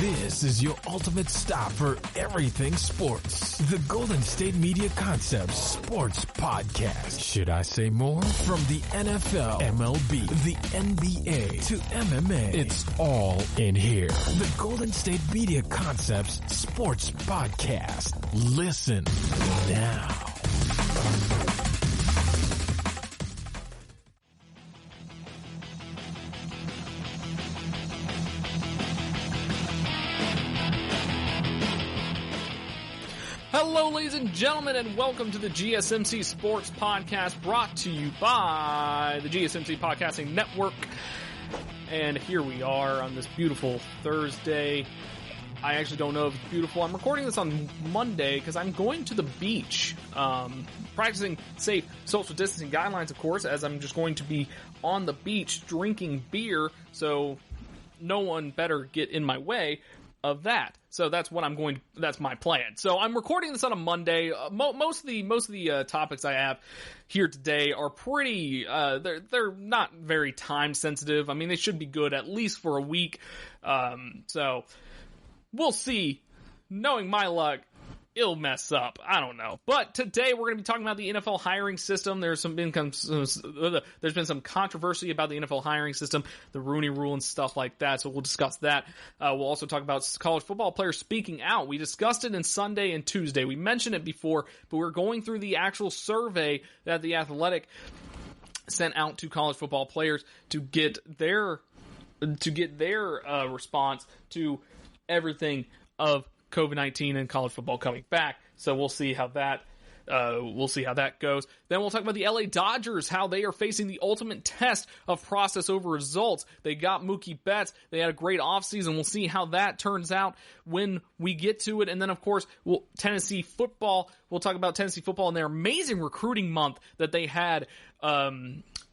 This is your ultimate stop for everything sports. The Golden State Media Concepts Sports Podcast. Should I say more? From the NFL, MLB, the NBA to MMA, it's all in here. The Golden State Media Concepts Sports Podcast. Listen now. Hello, ladies and gentlemen, and welcome to the GSMC Sports Podcast, brought to you by the GSMC Podcasting Network. And here we are on this beautiful Thursday. I actually don't know if it's beautiful. I'm recording this on Monday because I'm going to the beach, practicing safe social distancing guidelines, of course, as I'm just going to be on the beach drinking beer, so no one better get in my way of that. So that's what that's my plan. So I'm recording this on a Monday. Most of the topics I have here today are pretty, they're not very time sensitive. I mean, they should be good at least for a week. So we'll see. Knowing my luck, it'll mess up. I don't know. But today we're going to be talking about the NFL hiring system. There's been some controversy about the NFL hiring system, the Rooney Rule and stuff like that. So we'll discuss that. We'll also talk about college football players speaking out. We discussed it in Sunday and Tuesday. We mentioned it before, but we're going through the actual survey that The Athletic sent out to college football players to get their response to everything of COVID-19 and college football coming back. So we'll see how that goes. Then we'll talk about the LA Dodgers, how they are facing the ultimate test of process over results. They got Mookie Betts. They had a great offseason. We'll see how that turns out when we get to it. And then, of course, Tennessee football. We'll talk about Tennessee football and their amazing recruiting month that they had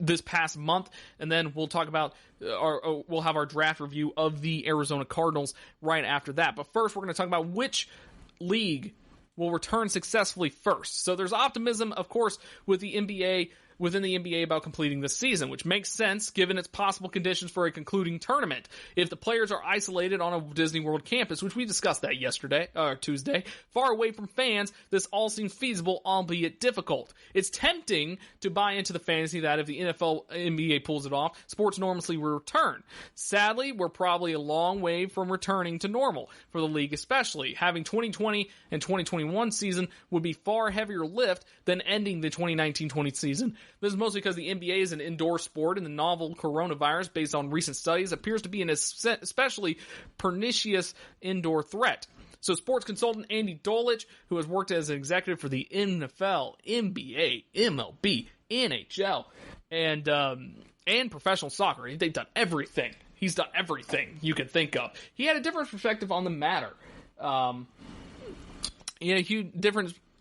this past month. And then we'll talk about we'll have our draft review of the Arizona Cardinals right after that. But first, we're going to talk about which league will return successfully first. So there's optimism, of course, within the NBA about completing this season, which makes sense given its possible conditions for a concluding tournament. If the players are isolated on a Disney World campus, which we discussed that Tuesday, far away from fans, this all seems feasible, albeit difficult. It's tempting to buy into the fantasy that if the NBA pulls it off, sports normalcy will return. Sadly, we're probably a long way from returning to normal for the league, especially. Having 2020 and 2021 season would be far heavier lift than ending the 2019-20 season. This is mostly because the NBA is an indoor sport, and the novel coronavirus, based on recent studies, appears to be an especially pernicious indoor threat. So sports consultant Andy Dolich, who has worked as an executive for the NFL, NBA, MLB, NHL, and professional soccer, they've done everything. He's done everything you could think of. He had a different perspective on the matter.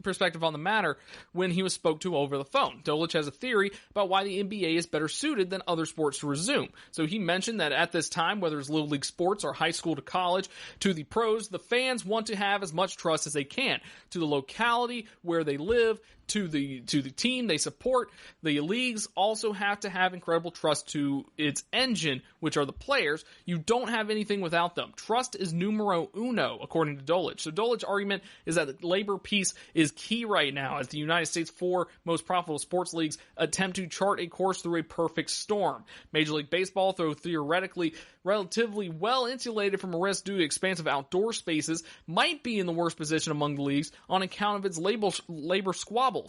Perspective on the matter when he was spoke to over the phone. Dolich has a theory about why the NBA is better suited than other sports to resume. So he mentioned that at this time, whether it's little league sports or high school to college to the pros, the fans want to have as much trust as they can to the locality where they live, to the team they support. The leagues also have to have incredible trust to its engine, which are the players. You don't have anything without them. Trust is numero uno, according to Dolich. So Dolich's argument is that the labor piece is key right now as the United States' four most profitable sports leagues attempt to chart a course through a perfect storm. Major League Baseball, though theoretically relatively well insulated from a risk due to expansive outdoor spaces, might be in the worst position among the leagues on account of its labor squabbles.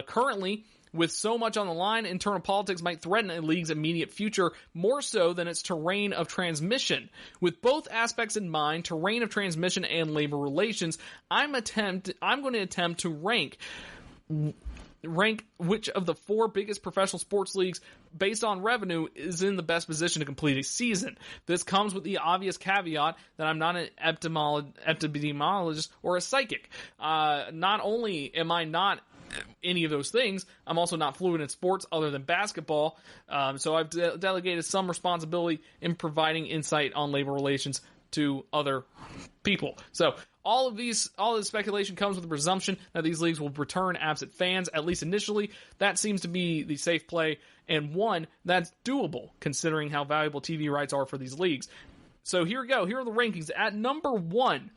Currently, with so much on the line, internal politics might threaten a league's immediate future more so than its terrain of transmission. With both aspects in mind, terrain of transmission and labor relations, I'm going to attempt to rank which of the four biggest professional sports leagues based on revenue is in the best position to complete a season. This comes with the obvious caveat that I'm not an epidemiologist or a psychic. Not only am I not any of those things, I'm also not fluent in sports other than basketball, so I've delegated some responsibility in providing insight on labor relations to other people. So all this speculation comes with the presumption that these leagues will return absent fans, at least initially. That seems to be the safe play, and one that's doable, considering how valuable TV rights are for these leagues. So here we go. Here are the rankings. At number 1,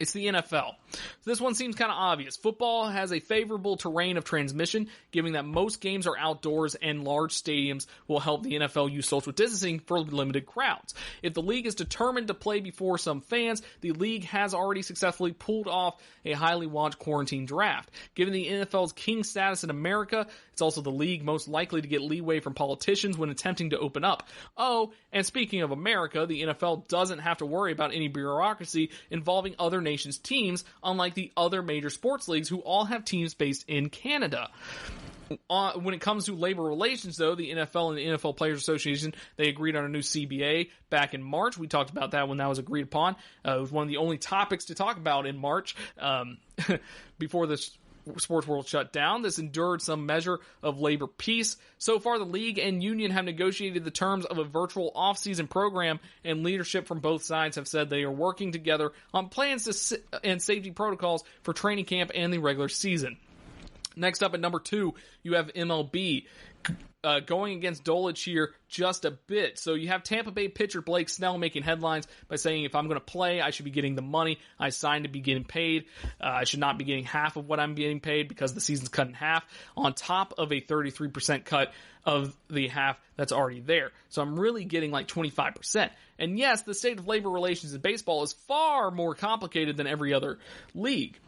it's the NFL. So this one seems kind of obvious. Football has a favorable terrain of transmission, given that most games are outdoors and large stadiums will help the NFL use social distancing for limited crowds. If the league is determined to play before some fans, the league has already successfully pulled off a highly watched quarantine draft. Given the NFL's king status in America, it's also the league most likely to get leeway from politicians when attempting to open up. Oh, and speaking of America, the NFL doesn't have to worry about any bureaucracy involving other nations' teams, unlike the other major sports leagues who all have teams based in Canada. When it comes to labor relations, though, the NFL and the NFL Players Association, they agreed on a new CBA back in March. We talked about that when that was agreed upon. It was one of the only topics to talk about in March before this sports world shut down. This endured some measure of labor peace. So far, the league and union have negotiated the terms of a virtual off-season program, and leadership from both sides have said they are working together on plans and safety protocols for training camp and the regular season. Next up at number 2, you have MLB. Going against Dulwich here just a bit. So you have Tampa Bay pitcher Blake Snell making headlines by saying, if I'm going to play, I should be getting the money I signed to be getting paid. I should not be getting half of what I'm getting paid because the season's cut in half, on top of a 33% cut of the half that's already there. So I'm really getting like 25%. And yes, the state of labor relations in baseball is far more complicated than every other league.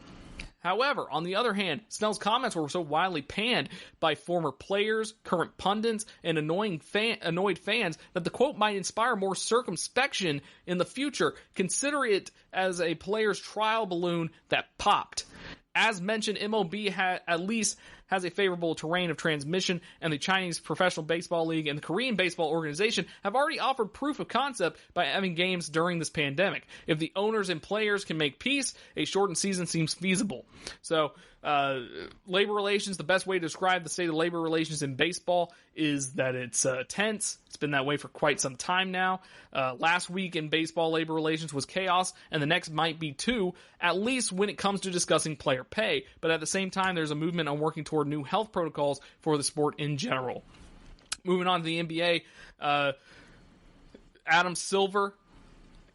However, on the other hand, Snell's comments were so widely panned by former players, current pundits, and annoyed fans that the quote might inspire more circumspection in the future. Consider it as a player's trial balloon that popped. As mentioned, MLB at least has a favorable terrain of transmission, and the Chinese Professional Baseball League and the Korean Baseball Organization have already offered proof of concept by having games during this pandemic. If the owners and players can make peace, a shortened season seems feasible. So, labor relations, the best way to describe the state of labor relations in baseball is that it's tense. It's been that way for quite some time now. Last week in baseball, labor relations was chaos, and the next might be too, at least when it comes to discussing player pay. But at the same time, there's a movement on working toward new health protocols for the sport in general. Moving on to the NBA, Adam Silver,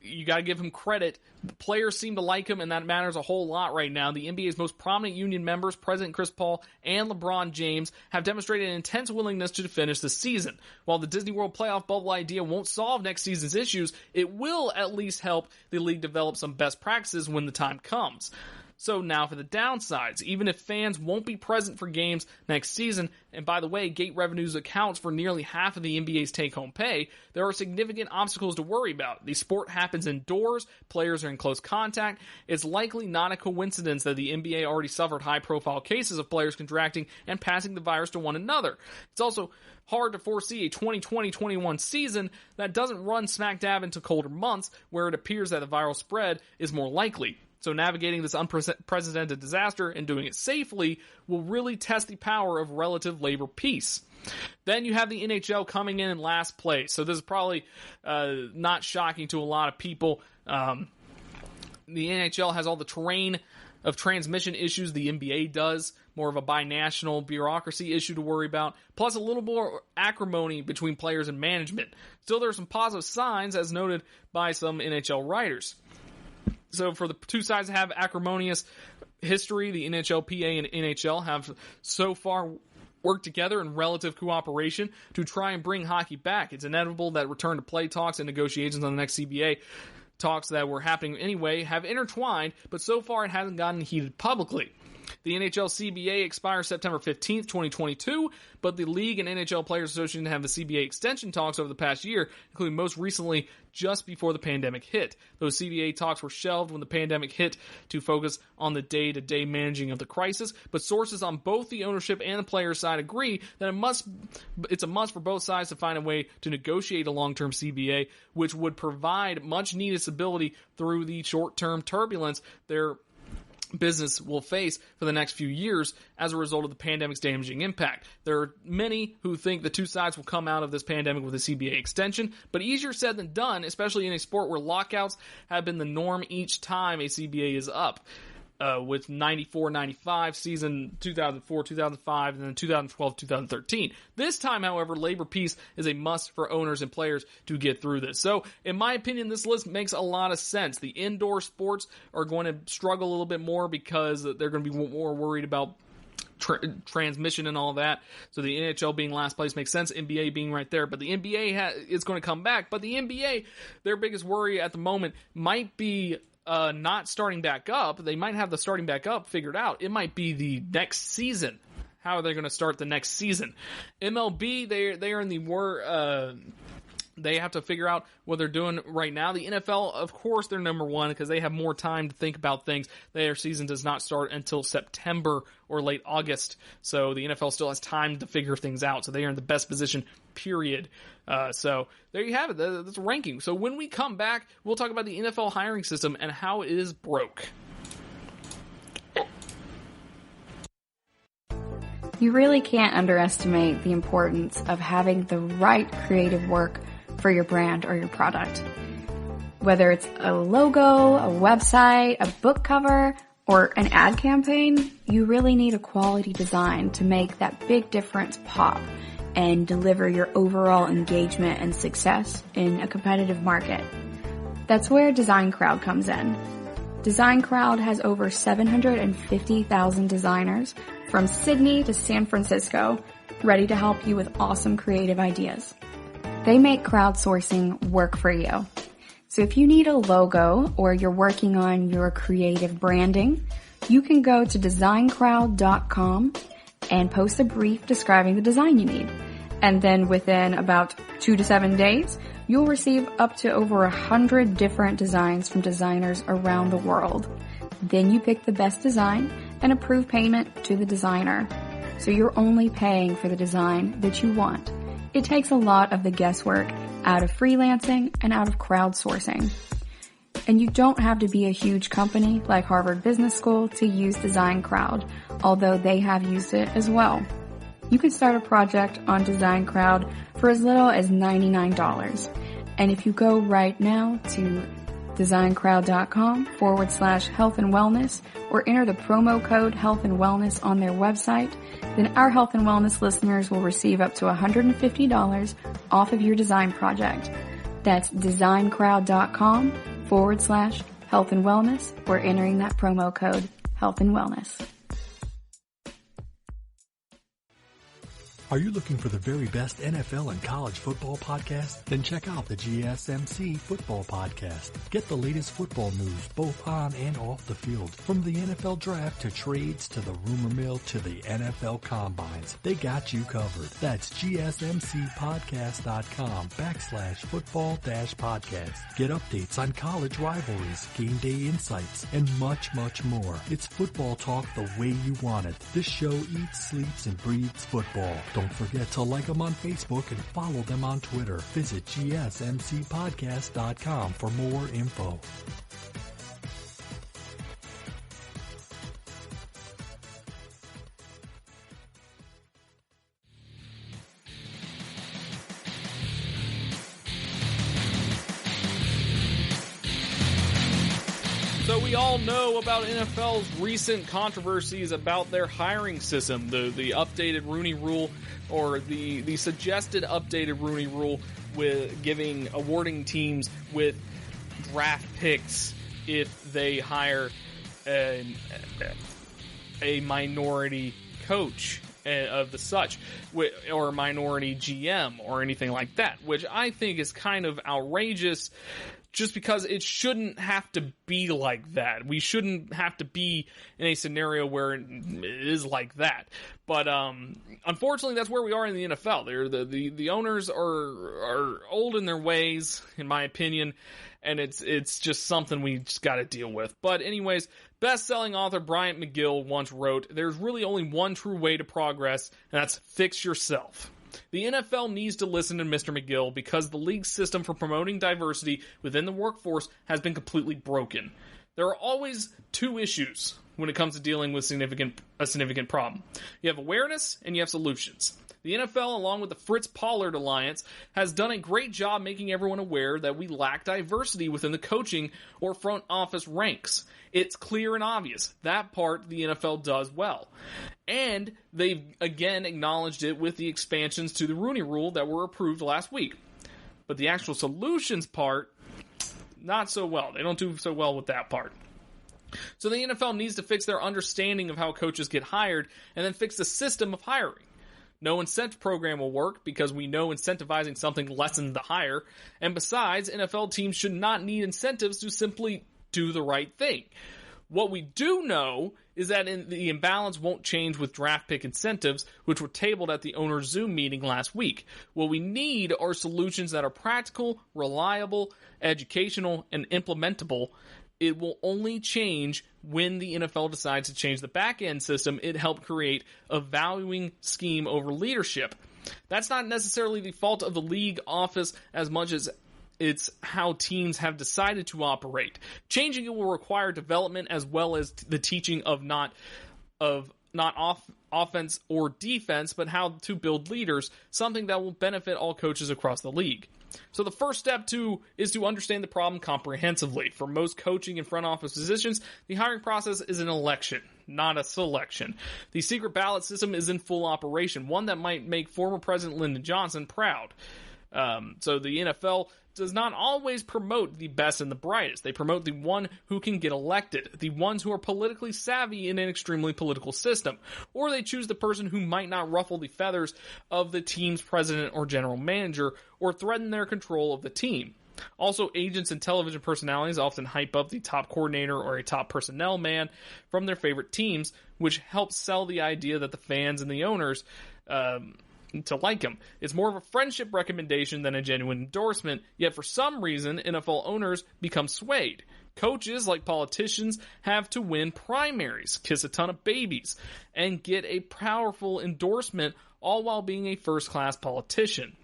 you got to give him credit. The players seem to like him, and that matters a whole lot right now. The NBA's most prominent union members, President Chris Paul and LeBron James, have demonstrated an intense willingness to finish the season. While the Disney World playoff bubble idea won't solve next season's issues, it will at least help the league develop some best practices when the time comes. So now for the downsides. Even if fans won't be present for games next season, and by the way, gate revenues accounts for nearly half of the NBA's take-home pay, there are significant obstacles to worry about. The sport happens indoors, players are in close contact. It's likely not a coincidence that the NBA already suffered high-profile cases of players contracting and passing the virus to one another. It's also hard to foresee a 2020-21 season that doesn't run smack dab into colder months, where it appears that the viral spread is more likely. So navigating this unprecedented disaster and doing it safely will really test the power of relative labor peace. Then you have the NHL coming in last place. So this is probably not shocking to a lot of people. The NHL has all the terrain of transmission issues the NBA does, more of a binational bureaucracy issue to worry about, plus a little more acrimony between players and management. Still, there are some positive signs, as noted by some NHL writers. So for the two sides that have acrimonious history, the NHLPA and NHL have so far worked together in relative cooperation to try and bring hockey back. It's inevitable that return to play talks and negotiations on the next CBA talks that were happening anyway have intertwined, but so far it hasn't gotten heated publicly. The NHL CBA expires September 15th, 2022, but the League and NHL Players Association have the CBA extension talks over the past year, including most recently just before the pandemic hit. Those CBA talks were shelved when the pandemic hit to focus on the day-to-day managing of the crisis, but sources on both the ownership and the player side agree that it's a must for both sides to find a way to negotiate a long-term CBA, which would provide much-needed stability through the short-term turbulence their business will face for the next few years as a result of the pandemic's damaging impact. There are many who think the two sides will come out of this pandemic with a CBA extension, but easier said than done, especially in a sport where lockouts have been the norm each time a CBA is up. with 94-95 season, 2004-2005, and then 2012-2013. This time, however, labor peace is a must for owners and players to get through this. So, in my opinion, this list makes a lot of sense. The indoor sports are going to struggle a little bit more because they're going to be more worried about transmission and all that. So the NHL being last place makes sense, NBA being right there, but the NBA is going to come back. But the NBA, their biggest worry at the moment might be not starting back up. They might have the starting back up figured out. It might be the next season. How are they going to start the next season? MLB, they are in the they have to figure out what they're doing right now. The NFL, of course, they're number one because they have more time to think about things. Their season does not start until September or late August, so the NFL still has time to figure things out. So they are in the best position, period. So there you have it. That's a ranking. So when we come back, we'll talk about the NFL hiring system and how it is broke. You really can't underestimate the importance of having the right creative work for your brand or your product. Whether it's a logo, a website, a book cover, or an ad campaign, you really need a quality design to make that big difference pop and deliver your overall engagement and success in a competitive market. That's where Design Crowd comes in. Design Crowd has over 750,000 designers from Sydney to San Francisco ready to help you with awesome creative ideas. They make crowdsourcing work for you. So if you need a logo or you're working on your creative branding, you can go to designcrowd.com and post a brief describing the design you need. And then within about 2 to 7 days, you'll receive up to over 100 different designs from designers around the world. Then you pick the best design and approve payment to the designer. So you're only paying for the design that you want. It takes a lot of the guesswork out of freelancing and out of crowdsourcing. And you don't have to be a huge company like Harvard Business School to use Design Crowd, although they have used it as well. You can start a project on Design Crowd for as little as $99. And if you go right now to designcrowd.com/health and wellness or enter the promo code health and wellness on their website, then our health and wellness listeners will receive up to $150 off of your design project. That's designcrowd.com/health and wellness or entering that promo code health and wellness. Are you looking for the very best NFL and college football podcast? Then check out the GSMC Football Podcast. Get the latest football news both on and off the field. From the NFL Draft to trades to the rumor mill to the NFL Combines, they got you covered. That's GSMCpodcast.com/football-podcast. Get updates on college rivalries, game day insights, and much, much more. It's football talk the way you want it. This show eats, sleeps, and breathes football. Don't forget to like them on Facebook and follow them on Twitter. Visit GSMCpodcast.com for more info. So we all know about NFL's recent controversies about their hiring system, the updated Rooney Rule, or the suggested updated Rooney Rule with awarding teams with draft picks if they hire a minority coach of the such, or a minority GM or anything like that, which I think is kind of outrageous. Just because it shouldn't have to be like that. We shouldn't have to be in a scenario where it is like that. But unfortunately, that's where we are in the NFL. The owners are old in their ways, in my opinion, and it's just something we just got to deal with. But anyways, best-selling author Bryant McGill once wrote, "There's really only one true way to progress, and that's fix yourself." The NFL needs to listen to Mr. McGill because the league's system for promoting diversity within the workforce has been completely broken. There are always two issues when it comes to dealing with a significant problem. You have awareness and you have solutions. The NFL, along with the Fritz Pollard Alliance, has done a great job making everyone aware that we lack diversity within the coaching or front office ranks. It's clear and obvious. That part the NFL does well. And they've again acknowledged it with the expansions to the Rooney Rule that were approved last week. But the actual solutions part, not so well. They don't do so well with that part. So the NFL needs to fix their understanding of how coaches get hired and then fix the system of hiring. No incentive program will work because we know incentivizing something lessens the hire. And besides, NFL teams should not need incentives to simply do the right thing. What we do know is that the imbalance won't change with draft pick incentives, which were tabled at the owner's Zoom meeting last week. What we need are solutions that are practical, reliable, educational, and implementable. It will only change when the NFL decides to change the back-end system it helped create a valuing scheme over leadership. That's not necessarily the fault of the league office as much as it's how teams have decided to operate. Changing it will require development as well as the teaching of not offense or defense, but how to build leaders, something that will benefit all coaches across the league. So the first step is to understand the problem comprehensively. For most coaching and front office positions, the hiring process is an election, not a selection. The secret ballot system is in full operation, one that might make former President Lyndon Johnson proud. So the NFL does not always promote the best and the brightest. They promote the one who can get elected, the ones who are politically savvy in an extremely political system, or they choose the person who might not ruffle the feathers of the team's president or general manager or threaten their control of the team. Also, agents and television personalities often hype up the top coordinator or a top personnel man from their favorite teams, which helps sell the idea that the fans and the owners to like him. It's more of a friendship recommendation than a genuine endorsement, yet for some reason, NFL owners become swayed. Coaches, like politicians, have to win primaries, kiss a ton of babies, and get a powerful endorsement, all while being a first-class politician.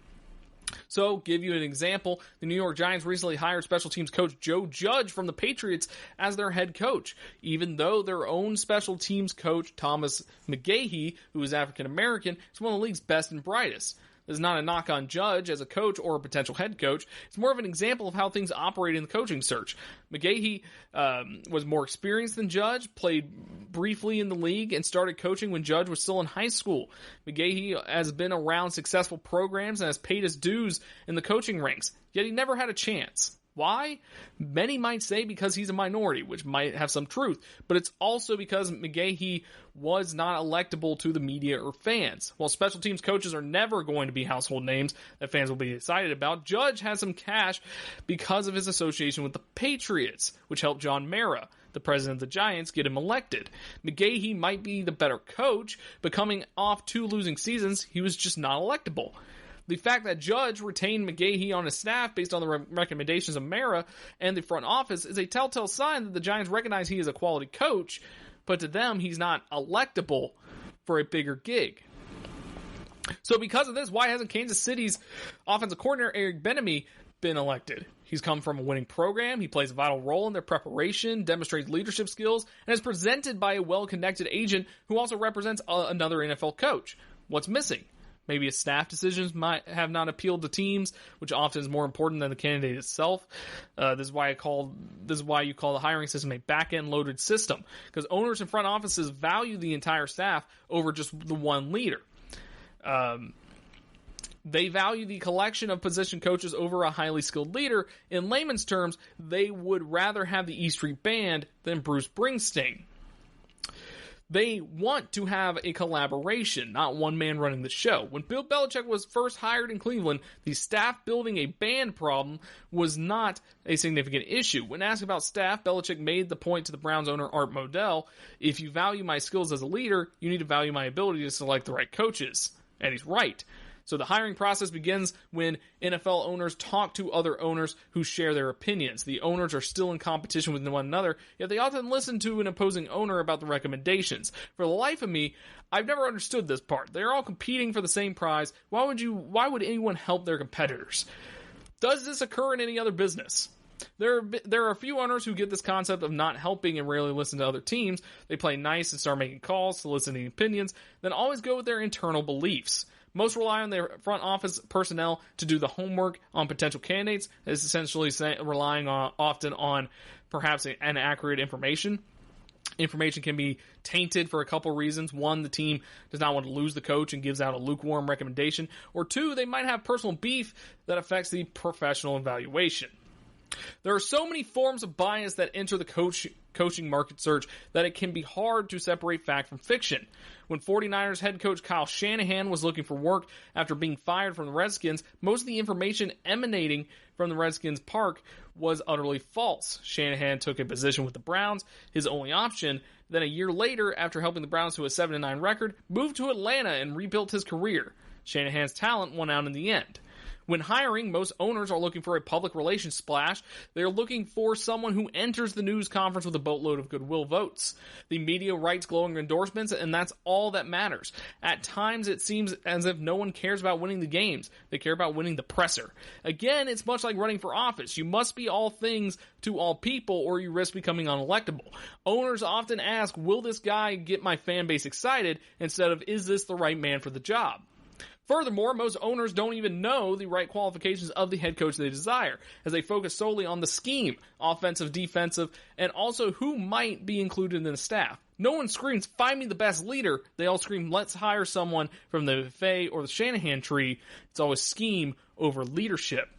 So, give you an example, the New York Giants recently hired special teams coach Joe Judge from the Patriots as their head coach, even though their own special teams coach, Thomas McGahee, who is African American, is one of the league's best and brightest. This is not a knock on Judge as a coach or a potential head coach. It's more of an example of how things operate in the coaching search. McGahee was more experienced than Judge, played briefly in the league, and started coaching when Judge was still in high school. McGahee has been around successful programs and has paid his dues in the coaching ranks, yet he never had a chance. Why? Many might say because he's a minority, which might have some truth, but it's also because McGahee was not electable to the media or fans. While special teams coaches are never going to be household names that fans will be excited about, Judge has some cash because of his association with the Patriots, which helped John Mara, the president of the Giants, get him elected. McGahee might be the better coach, but coming off 2 losing seasons, he was just not electable. The fact that Judge retained McGahee on his staff based on the recommendations of Mara and the front office is a telltale sign that the Giants recognize he is a quality coach, but to them, he's not electable for a bigger gig. So because of this, why hasn't Kansas City's offensive coordinator Eric Bieniemy been elected? He's come from a winning program, he plays a vital role in their preparation, demonstrates leadership skills, and is presented by a well-connected agent who also represents another NFL coach. What's missing? Maybe his staff decisions might have not appealed to teams, which often is more important than the candidate itself. This is why you call the hiring system a back-end loaded system, because owners and front offices value the entire staff over just the one leader. They value the collection of position coaches over a highly skilled leader. In layman's terms, they would rather have the E Street Band than Bruce Springsteen. They want to have a collaboration, not one man running the show. When Bill Belichick was first hired in Cleveland, the staff building a band problem was not a significant issue. When asked about staff, Belichick made the point to the Browns owner Art Modell, if you value my skills as a leader, you need to value my ability to select the right coaches. And he's right. So the hiring process begins when NFL owners talk to other owners who share their opinions. The owners are still in competition with one another, yet they often listen to an opposing owner about the recommendations. For the life of me, I've never understood this part. They're all competing for the same prize. Why would anyone help their competitors? Does this occur in any other business? There are a few owners who get this concept of not helping and rarely listen to other teams. They play nice and start making calls, soliciting opinions, then always go with their internal beliefs. Most rely on their front office personnel to do the homework on potential candidates. It's essentially relying often on perhaps inaccurate information. Information can be tainted for a couple reasons. One, the team does not want to lose the coach and gives out a lukewarm recommendation. Or two, they might have personal beef that affects the professional evaluation. There are so many forms of bias that enter the coaching market search that it can be hard to separate fact from fiction. When 49ers head coach Kyle Shanahan was looking for work after being fired from the Redskins, most of the information emanating from the Redskins park was utterly false. Shanahan took a position with the Browns, his only option. Then a year later, after helping the Browns to a 7-9 record, moved to Atlanta and rebuilt his career. Shanahan's talent won out in the end. When hiring, most owners are looking for a public relations splash. They're looking for someone who enters the news conference with a boatload of goodwill votes. The media writes glowing endorsements, and that's all that matters. At times, it seems as if no one cares about winning the games. They care about winning the presser. Again, it's much like running for office. You must be all things to all people, or you risk becoming unelectable. Owners often ask, will this guy get my fan base excited, instead of, is this the right man for the job? Furthermore, most owners don't even know the right qualifications of the head coach they desire, as they focus solely on the scheme, offensive, defensive, and also who might be included in the staff. No one screams, find me the best leader. They all scream, let's hire someone from the Fay or the Shanahan tree. It's always scheme over leadership.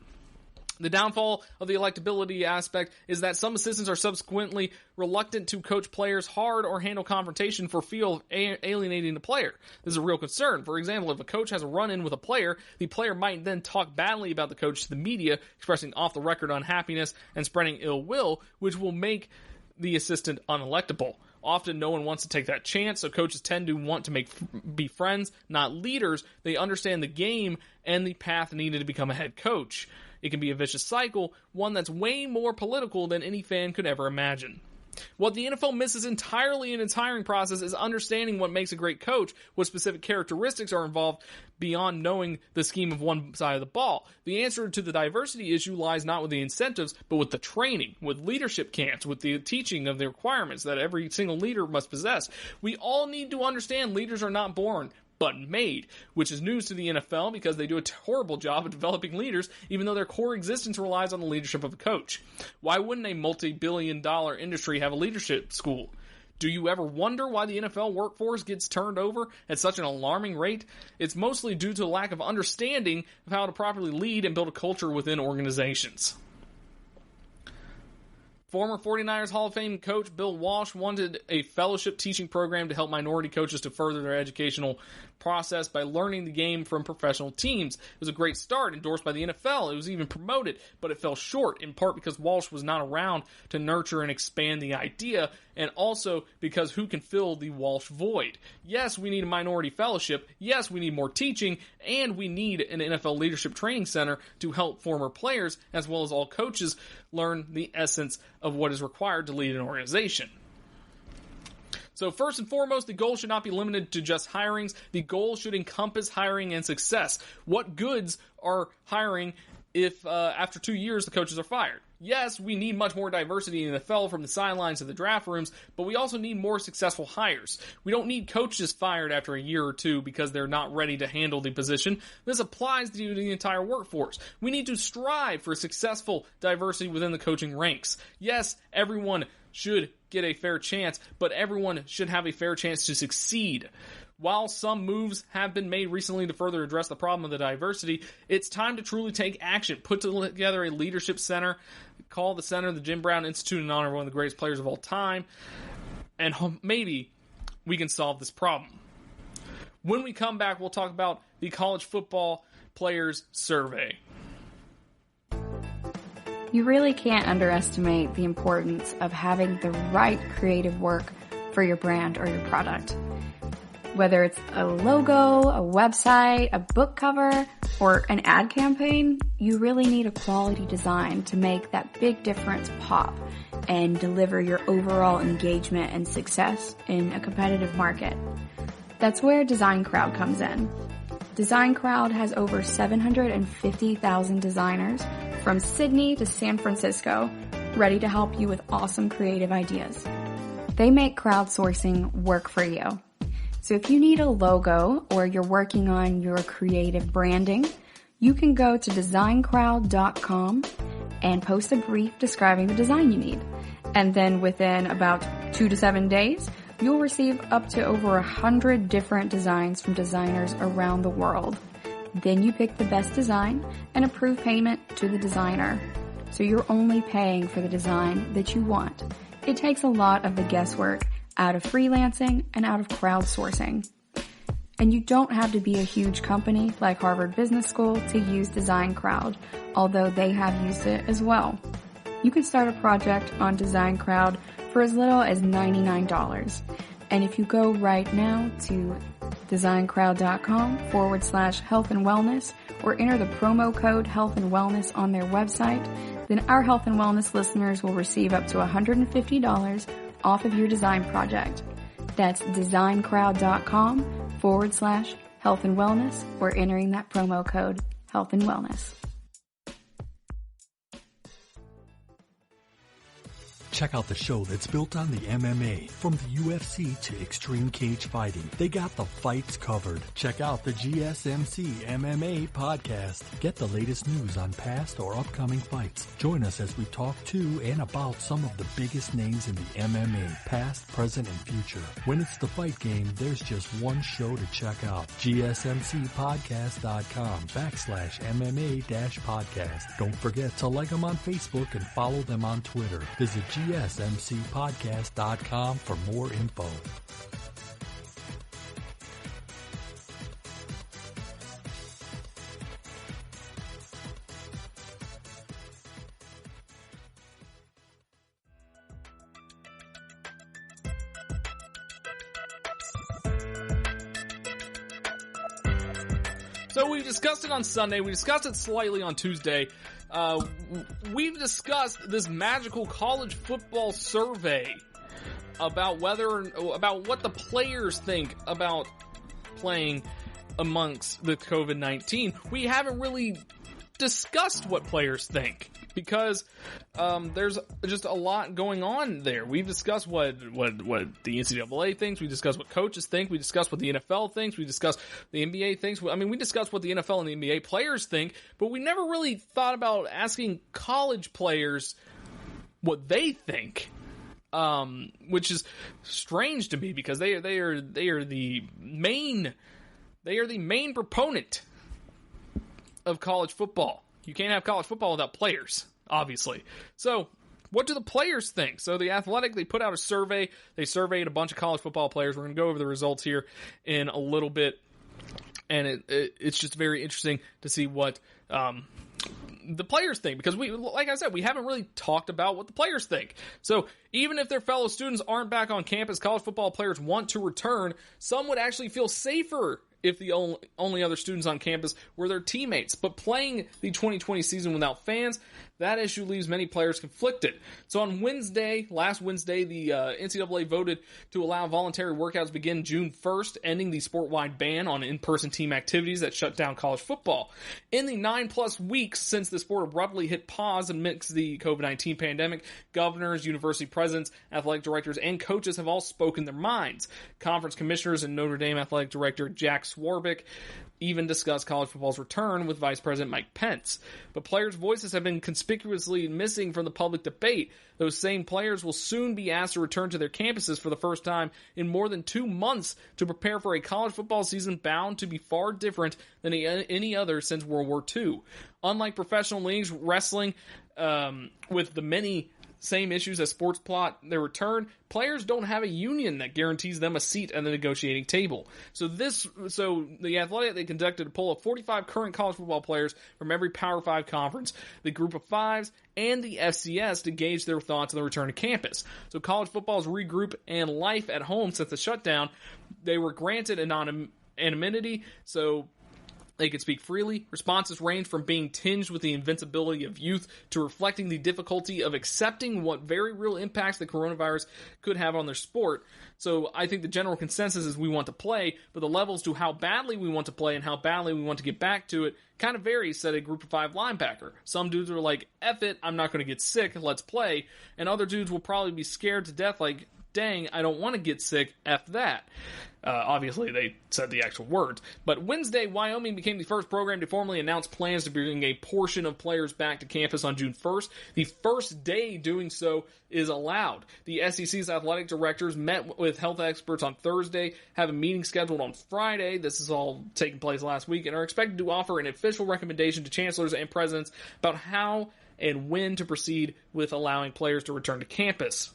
The downfall of the electability aspect is that some assistants are subsequently reluctant to coach players hard or handle confrontation for fear of alienating the player. This is a real concern. For example, if a coach has a run-in with a player, the player might then talk badly about the coach to the media, expressing off-the-record unhappiness and spreading ill will, which will make the assistant unelectable. Often no one wants to take that chance, so coaches tend to want to be friends, not leaders. They understand the game and the path needed to become a head coach. It can be a vicious cycle, one that's way more political than any fan could ever imagine. What the NFL misses entirely in its hiring process is understanding what makes a great coach, what specific characteristics are involved beyond knowing the scheme of one side of the ball. The answer to the diversity issue lies not with the incentives, but with the training, with leadership camps, with the teaching of the requirements that every single leader must possess. We all need to understand leaders are not born, but made, which is news to the NFL because they do a horrible job of developing leaders, even though their core existence relies on the leadership of a coach. Why wouldn't a multi-billion-dollar industry have a leadership school? Do you ever wonder why the NFL workforce gets turned over at such an alarming rate? It's mostly due to a lack of understanding of how to properly lead and build a culture within organizations. Former 49ers Hall of Fame coach Bill Walsh wanted a fellowship teaching program to help minority coaches to further their educational process by learning the game from professional teams. It was a great start, endorsed by the NFL. It was even promoted, but it fell short, in part because Walsh was not around to nurture and expand the idea, and also because who can fill the Walsh void? Yes, we need a minority fellowship. Yes, we need more teaching, and we need an NFL leadership training center to help former players, as well as all coaches, learn the essence of what is required to lead an organization. So first and foremost, the goal should not be limited to just hirings. The goal should encompass hiring and success. What goods are hiring if after 2 years the coaches are fired? Yes, we need much more diversity in the NFL from the sidelines to the draft rooms, but we also need more successful hires. We don't need coaches fired after a year or two because they're not ready to handle the position. This applies to the entire workforce. We need to strive for successful diversity within the coaching ranks. Yes, everyone should get a fair chance, but everyone should have a fair chance to succeed. While some moves have been made recently to further address the problem of the diversity, it's time to truly take action. Put together a leadership center, call the center the Jim Brown Institute in honor of one of the greatest players of all time, and maybe we can solve this problem. When we come back, we'll talk about the College Football Players Survey. You really can't underestimate the importance of having the right creative work for your brand or your product. Whether it's a logo, a website, a book cover, or an ad campaign, you really need a quality design to make that big difference pop and deliver your overall engagement and success in a competitive market. That's where Design Crowd comes in. Design Crowd has over 750,000 designers from Sydney to San Francisco, ready to help you with awesome creative ideas. They make crowdsourcing work for you. So if you need a logo or you're working on your creative branding, you can go to designcrowd.com and post a brief describing the design you need. And then within about 2 to 7 days, you'll receive up to over 100 different designs from designers around the world. Then you pick the best design and approve payment to the designer. So you're only paying for the design that you want. It takes a lot of the guesswork out of freelancing and out of crowdsourcing. And you don't have to be a huge company like Harvard Business School to use Design Crowd, although they have used it as well. You can start a project on Design Crowd for as little as $99. And if you go right now to designcrowd.com/health and wellness or enter the promo code health and wellness on their website, then our health and wellness listeners will receive up to $150 off of your design project. That's designcrowd.com/health and wellness or entering that promo code health and wellness. Check out the show that's built on the MMA, from the UFC to extreme cage fighting. They got the fights covered. Check out the GSMC MMA podcast. Get the latest news on past or upcoming fights. Join us as we talk to and about some of the biggest names in the MMA, past, present, and future. When it's the fight game, there's just one show to check out. GSMCpodcast.com/MMA-podcast. Don't forget to like them on Facebook and follow them on Twitter. Visit GSMCpodcast.com for more info. So we discussed it on Sunday. We discussed it slightly on Tuesday. We've discussed this magical college football survey about what the players think about playing amongst the COVID-19. We haven't really discussed what players think because there's just a lot going on there. We've discussed what the NCAA thinks. We discussed what coaches think. We discussed what the NFL thinks. We discussed the NBA thinks. I mean, we discussed what the NFL and the NBA players think, but we never really thought about asking college players what they think. Which is strange to me because they are the main proponent of college football. You can't have college football without players, obviously. So, what do the players think? So, The Athletic, they put out a survey. They surveyed a bunch of college football players. We're going to go over the results here in a little bit. And it's just very interesting to see what the players think. Because like I said, we haven't really talked about what the players think. So, even if their fellow students aren't back on campus, college football players want to return. Some would actually feel safer if the only other students on campus were their teammates. But playing the 2020 season without fans, that issue leaves many players conflicted. So on last Wednesday, the NCAA voted to allow voluntary workouts begin June 1st, ending the sport-wide ban on in-person team activities that shut down college football. In the 9+ weeks since the sport abruptly hit pause amidst the COVID-19 pandemic, governors, university presidents, athletic directors, and coaches have all spoken their minds. Conference commissioners and Notre Dame athletic director Jack Swarbrick even discussed college football's return with Vice President Mike Pence. But players' voices have been conspicuously missing from the public debate. Those same players will soon be asked to return to their campuses for the first time in more than 2 months to prepare for a college football season bound to be far different than any other since World War II. Unlike professional leagues, wrestling, with the many same issues as sports plot their return, players don't have a union that guarantees them a seat at the negotiating table. So the Athletic, they conducted a poll of 45 current college football players from every Power 5 conference, the Group of Fives, and the FCS to gauge their thoughts on the return to campus. So college football's regroup and life at home since the shutdown, they were granted anonymity, so they could speak freely. Responses range from being tinged with the invincibility of youth to reflecting the difficulty of accepting what very real impacts the coronavirus could have on their sport. So I think the general consensus is we want to play, but the levels to how badly we want to play and how badly we want to get back to it kind of varies, said a Group of 5 linebacker. Some dudes are like, F it, I'm not going to get sick, let's play. And other dudes will probably be scared to death like, dang, I don't want to get sick, F that. Obviously, they said the actual words. But Wednesday, Wyoming became the first program to formally announce plans to bring a portion of players back to campus on June 1st. The first day doing so is allowed. The SEC's athletic directors met with health experts on Thursday, have a meeting scheduled on Friday. This is all taking place last week, and are expected to offer an official recommendation to chancellors and presidents about how and when to proceed with allowing players to return to campus.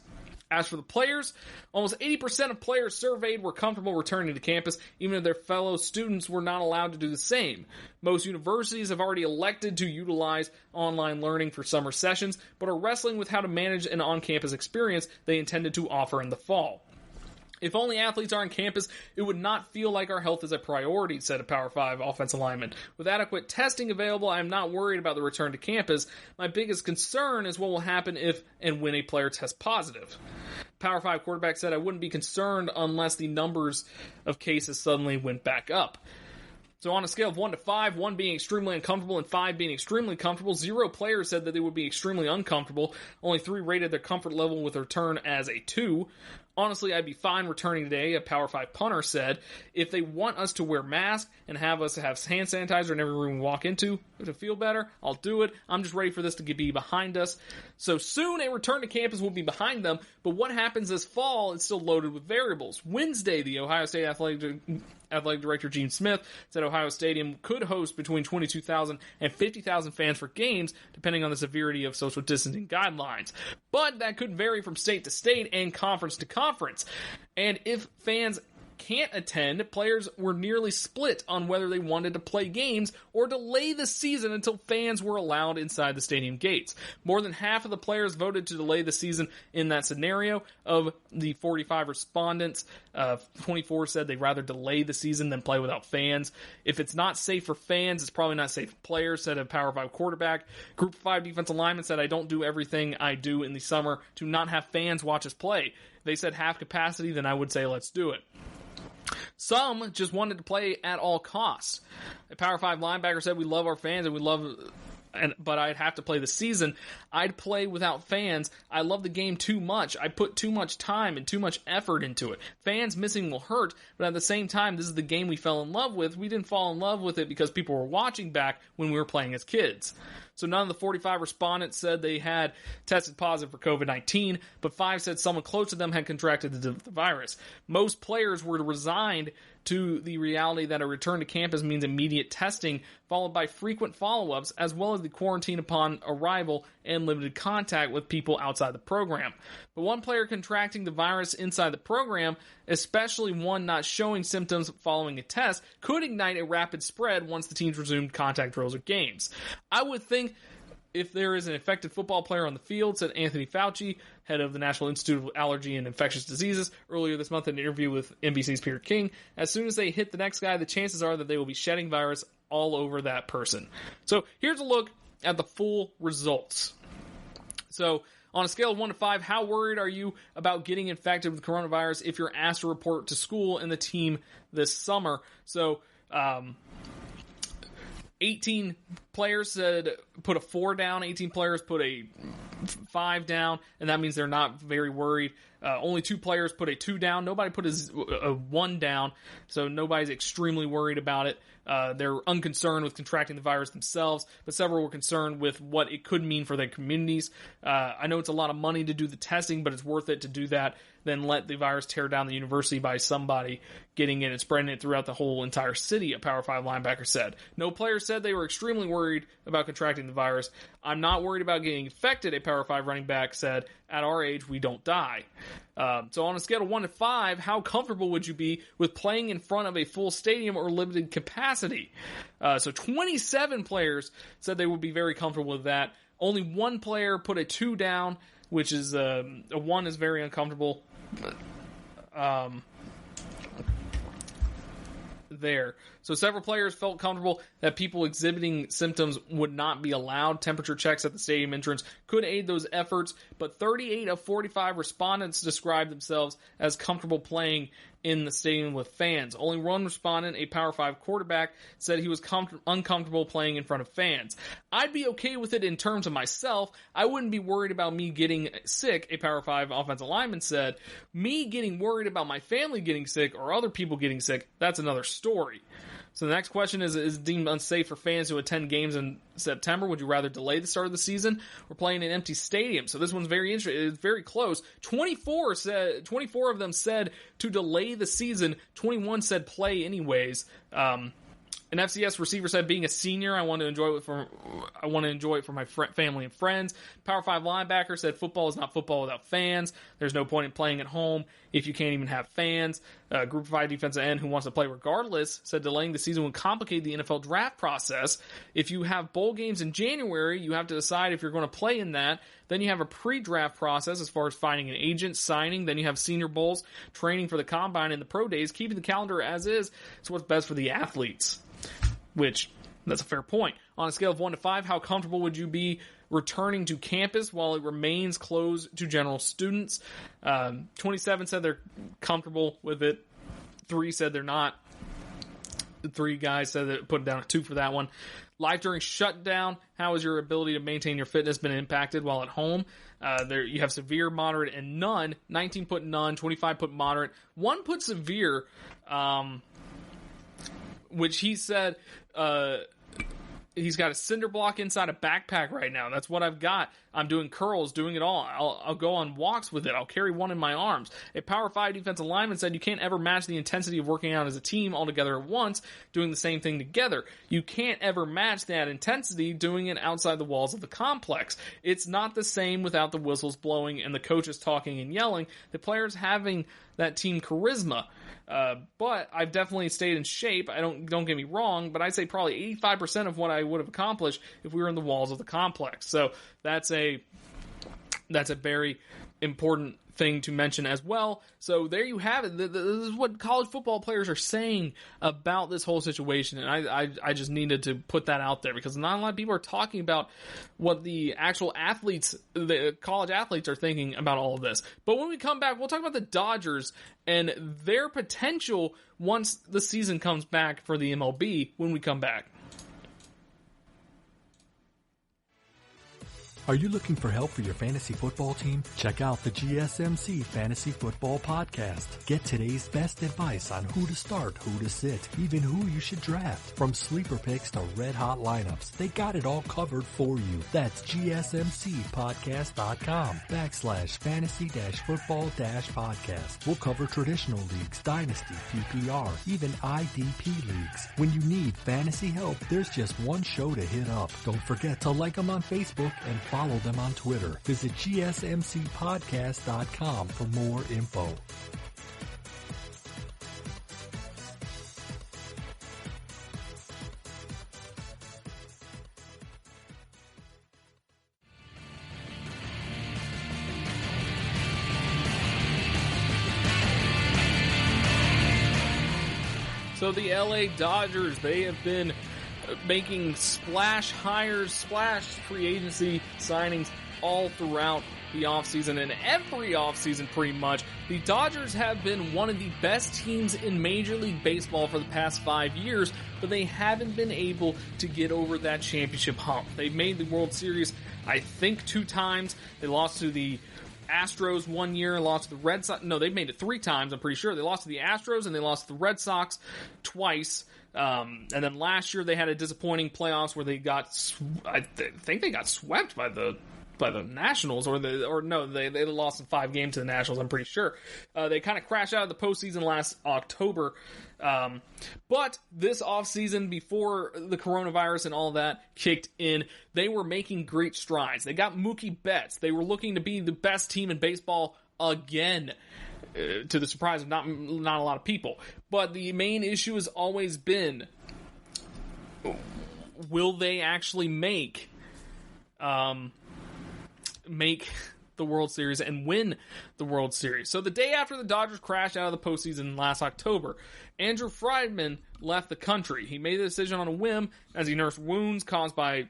As for the players, almost 80% of players surveyed were comfortable returning to campus, even if their fellow students were not allowed to do the same. Most universities have already elected to utilize online learning for summer sessions, but are wrestling with how to manage an on-campus experience they intended to offer in the fall. If only athletes are on campus, it would not feel like our health is a priority, said a Power 5 offensive lineman. With adequate testing available, I am not worried about the return to campus. My biggest concern is what will happen if and when a player tests positive. Power 5 quarterback said, I wouldn't be concerned unless the numbers of cases suddenly went back up. So on a scale of 1 to 5, 1 being extremely uncomfortable and 5 being extremely comfortable, 0 players said that they would be extremely uncomfortable. Only 3 rated their comfort level with a return as a 2. Honestly, I'd be fine returning today, a Power 5 punter said. If they want us to wear masks and have us have hand sanitizer in every room we walk into to feel better, I'll do it. I'm just ready for this to be behind us. So soon a return to campus will be behind them, but what happens this fall is still loaded with variables. Wednesday, the Ohio State Athletic Director Gene Smith said Ohio Stadium could host between 22,000 and 50,000 fans for games, depending on the severity of social distancing guidelines. But that could vary from state to state and conference to conference. And if fans can't attend, players were nearly split on whether they wanted to play games or delay the season until fans were allowed inside the stadium gates. More than half of the players voted to delay the season in that scenario. Of the 45 respondents, 24 said they'd rather delay the season than play without fans. If it's not safe for fans, it's probably not safe for players, said a Power 5 quarterback. Group 5 defensive lineman said, I don't do everything I do in the summer to not have fans watch us play. If they said half capacity, then I would say let's do it. Some just wanted to play at all costs. A Power 5 linebacker said, we love our fans but I'd have to play the season. I'd play without fans. I love the game too much. I put too much time and too much effort into it. Fans missing will hurt, but at the same time, this is the game we fell in love with. We didn't fall in love with it because people were watching back when we were playing as kids. So none of the 45 respondents said they had tested positive for COVID-19, but 5 said someone close to them had contracted the virus. Most players were resigned to the reality that a return to campus means immediate testing, followed by frequent follow-ups, as well as the quarantine upon arrival and limited contact with people outside the program. But one player contracting the virus inside the program, especially one not showing symptoms following a test, could ignite a rapid spread once the teams resumed contact drills or games. I would think if there is an infected football player on the field, said Anthony Fauci, head of the National Institute of Allergy and Infectious Diseases, earlier this month in an interview with NBC's Peter King, as soon as they hit the next guy, the chances are that they will be shedding virus all over that person. So here's a look at the full results. So on a scale of 1 to 5, how worried are you about getting infected with coronavirus if you're asked to report to school and the team this summer? So, 18 players said put a 4 down, 18 players put a 5 down, and that means they're not very worried. Only 2 players put a 2 down. Nobody put a 1 down, so nobody's extremely worried about it. They're unconcerned with contracting the virus themselves, but several were concerned with what it could mean for their communities. I know it's a lot of money to do the testing, but it's worth it to do that than let the virus tear down the university by somebody getting it and spreading it throughout the whole entire city, a Power 5 linebacker said. No player said they were extremely worried about contracting the virus. I'm not worried about getting infected, a Power 5 running back said. At our age, we don't die. So on a scale of 1 to 5, how comfortable would you be with playing in front of a full stadium or limited capacity? So 27 players said they would be very comfortable with that. Only 1 player put a 2 down, which is a 1 is very uncomfortable. There. So several players felt comfortable that people exhibiting symptoms would not be allowed. Temperature checks at the stadium entrance could aid those efforts, but 38 of 45 respondents described themselves as comfortable playing in the stadium with fans. Only one respondent, a Power 5 quarterback, said he was uncomfortable playing in front of fans. I'd be okay with it in terms of myself. I wouldn't be worried about me getting sick, a Power 5 offensive lineman said. Me getting worried about my family getting sick or other people getting sick, that's another story. So the next question is it deemed unsafe for fans to attend games in September? Would you rather delay the start of the season or play in an empty stadium? So this one's very interesting. It's very close. 24 of them said to delay the season. 21 said play anyways. An FCS receiver said, being a senior, I want to enjoy it for my family and friends. Power 5 linebacker said, football is not football without fans. There's no point in playing at home if you can't even have fans. Group 5 defensive end who wants to play regardless said delaying the season would complicate the NFL draft process. If you have bowl games in January, you have to decide if you're going to play in that. Then you have a pre-draft process as far as finding an agent, signing. Then you have senior bowls, training for the combine and the pro days. Keeping the calendar as is what's best for the athletes. Which, that's a fair point. On a scale of 1 to 5, how comfortable would you be returning to campus while it remains closed to general students? 27 said they're comfortable with it. 3 said they're not. 3 guys said that put down a 2 for that one. Life during shutdown, how has your ability to maintain your fitness been impacted while at home? There you have severe, moderate, and none. 19 put none, 25 put moderate, 1 put severe, which he said he's got a cinder block inside a backpack right now. That's what I've got. I'm doing curls, doing it all. I'll go on walks with it. I'll carry one in my arms. A Power 5 defensive lineman said you can't ever match the intensity of working out as a team all together at once, doing the same thing together. You can't ever match that intensity doing it outside the walls of the complex. It's not the same without the whistles blowing and the coaches talking and yelling, the players having that team charisma. But I've definitely stayed in shape. Don't get me wrong, but I'd say probably 85% of what I would have accomplished if we were in the walls of the complex. So that's a very important thing to mention as well. So there you have it. This is what college football players are saying about this whole situation, and I just needed to put that out there because not a lot of people are talking about what the actual athletes, the college athletes, are thinking about all of this. But when we come back, we'll talk about the Dodgers and their potential once the season comes back for the MLB when we come back. Are you looking for help for your fantasy football team? Check out the GSMC Fantasy Football Podcast. Get today's best advice on who to start, who to sit, even who you should draft. From sleeper picks to red-hot lineups, they got it all covered for you. That's gsmcpodcast.com/fantasy-football-podcast. We'll cover traditional leagues, dynasty, PPR, even IDP leagues. When you need fantasy help, there's just one show to hit up. Don't forget to like them on Facebook and follow them on Twitter. Visit gsmcpodcast.com for more info. So the LA Dodgers, they have been making splash hires, splash free agency signings all throughout the offseason, and every offseason pretty much. The Dodgers have been one of the best teams in Major League Baseball for the past 5 years, but they haven't been able to get over that championship hump. They've made the World Series, I think, 2 times. They lost to the Astros 1 year, lost to the Red Sox. No, they've made it 3 times, I'm pretty sure. They lost to the Astros and they lost to the Red Sox twice. And then last year they had a disappointing playoffs where they got, I think they got swept by the Nationals, they lost in 5 games to the Nationals, I'm pretty sure. They kind of crashed out of the postseason last October. But this offseason, before the coronavirus and all that kicked in, they were making great strides. They got Mookie Betts. They were looking to be the best team in baseball again, to the surprise of not a lot of people. But the main issue has always been, will they actually make the World Series and win the World Series? So the day after the Dodgers crashed out of the postseason last October, Andrew Friedman left the country. He made the decision on a whim as he nursed wounds caused by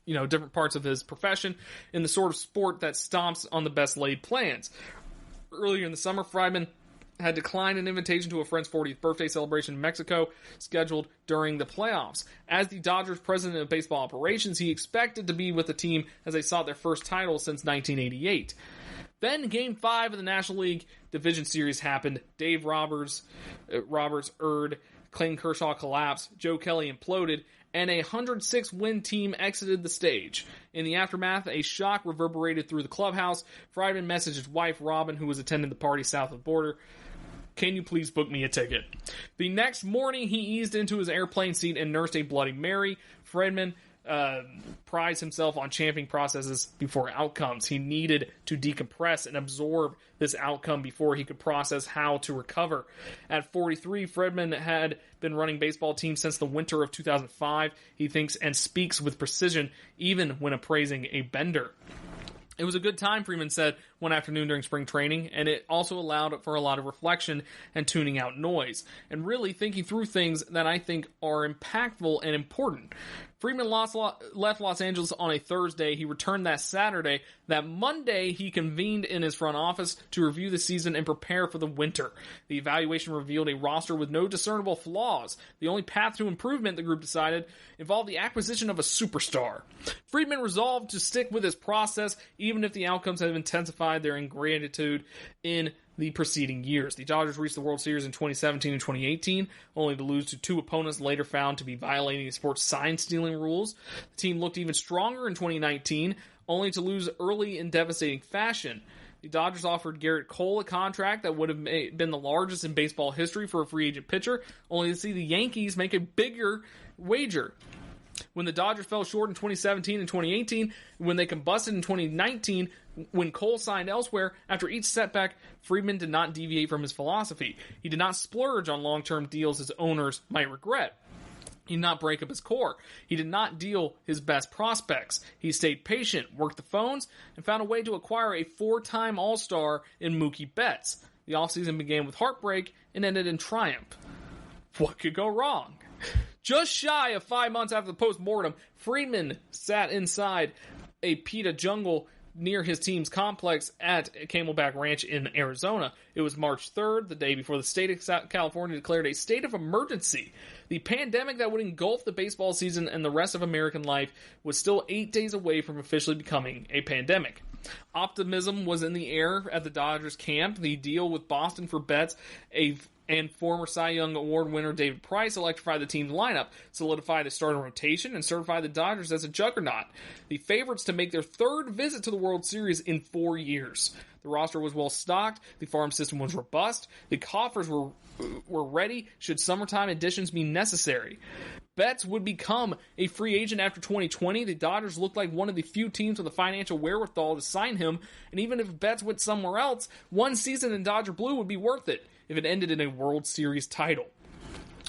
different parts of his profession in the sort of sport that stomps on the best laid plans. Earlier in the summer, Friedman had declined an invitation to a friend's 40th birthday celebration in Mexico, scheduled during the playoffs. As the Dodgers president of baseball operations, he expected to be with the team as they sought their first title since 1988. Then Game 5 of the National League Division Series happened. Dave Roberts erred, Clayton Kershaw collapsed, Joe Kelly imploded, and a 106-win team exited the stage. In the aftermath, a shock reverberated through the clubhouse. Friedman messaged his wife, Robin, who was attending the party south of the border, "Can you please book me a ticket?" The next morning, he eased into his airplane seat and nursed a Bloody Mary. Friedman prides himself on championing processes before outcomes. He needed to decompress and absorb this outcome before he could process how to recover. At 43, Friedman had been running baseball teams since the winter of 2005. He thinks and speaks with precision, even when appraising a bender. It was a good time, Freeman said one afternoon during spring training, and it also allowed for a lot of reflection and tuning out noise, and really thinking through things that I think are impactful and important. Freeman left Los Angeles on a Thursday. He returned that Saturday. That Monday, he convened in his front office to review the season and prepare for the winter. The evaluation revealed a roster with no discernible flaws. The only path to improvement, the group decided, involved the acquisition of a superstar. Friedman resolved to stick with his process, even if the outcomes have intensified their ingratitude in the preceding years. The Dodgers reached the World Series in 2017 and 2018, only to lose to two opponents later found to be violating the sport's sign-stealing rules. The team looked even stronger in 2019, only to lose early in devastating fashion. The Dodgers offered Garrett Cole a contract that would have been the largest in baseball history for a free agent pitcher, only to see the Yankees make a bigger wager. When the Dodgers fell short in 2017 and 2018, when they combusted in 2019, when Cole signed elsewhere, after each setback, Friedman did not deviate from his philosophy. He did not splurge on long-term deals his owners might regret. He did not break up his core. He did not deal his best prospects. He stayed patient, worked the phones, and found a way to acquire a four-time All-Star in Mookie Betts. The offseason began with heartbreak and ended in triumph. What could go wrong? Just shy of 5 months after the post-mortem, Friedman sat inside a PETA jungle near his team's complex at Camelback Ranch in Arizona. It was March 3rd, the day before the state of California declared a state of emergency. The pandemic that would engulf the baseball season and the rest of American life was still 8 days away from officially becoming a pandemic. Optimism was in the air at the Dodgers camp. The deal with Boston for Betts, and former Cy Young Award winner David Price electrified the team's lineup, solidified the starting rotation, and certified the Dodgers as a juggernaut. The favorites to make their third visit to the World Series in 4 years. The roster was well stocked, the farm system was robust, the coffers were ready should summertime additions be necessary. Betts would become a free agent after 2020. The Dodgers looked like one of the few teams with the financial wherewithal to sign him, and even if Betts went somewhere else, one season in Dodger Blue would be worth it if it ended in a World Series title.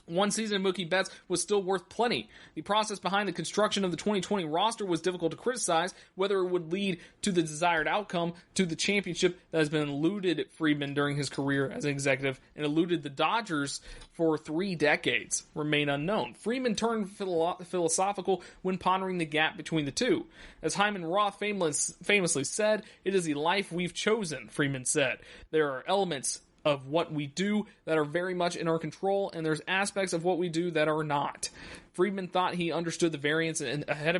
One season of Mookie Betts was still worth plenty. The process behind the construction of the 2020 roster was difficult to criticize, whether it would lead to the desired outcome, to the championship that has been eluded Friedman during his career as an executive and eluded the Dodgers for 3 decades, remain unknown. Friedman turned philosophical when pondering the gap between the two. As Hyman Roth famously said, "It is the life we've chosen," Friedman said. "There are elements of what we do that are very much in our control, and there's aspects of what we do that are not." Friedman thought he understood the variance ahead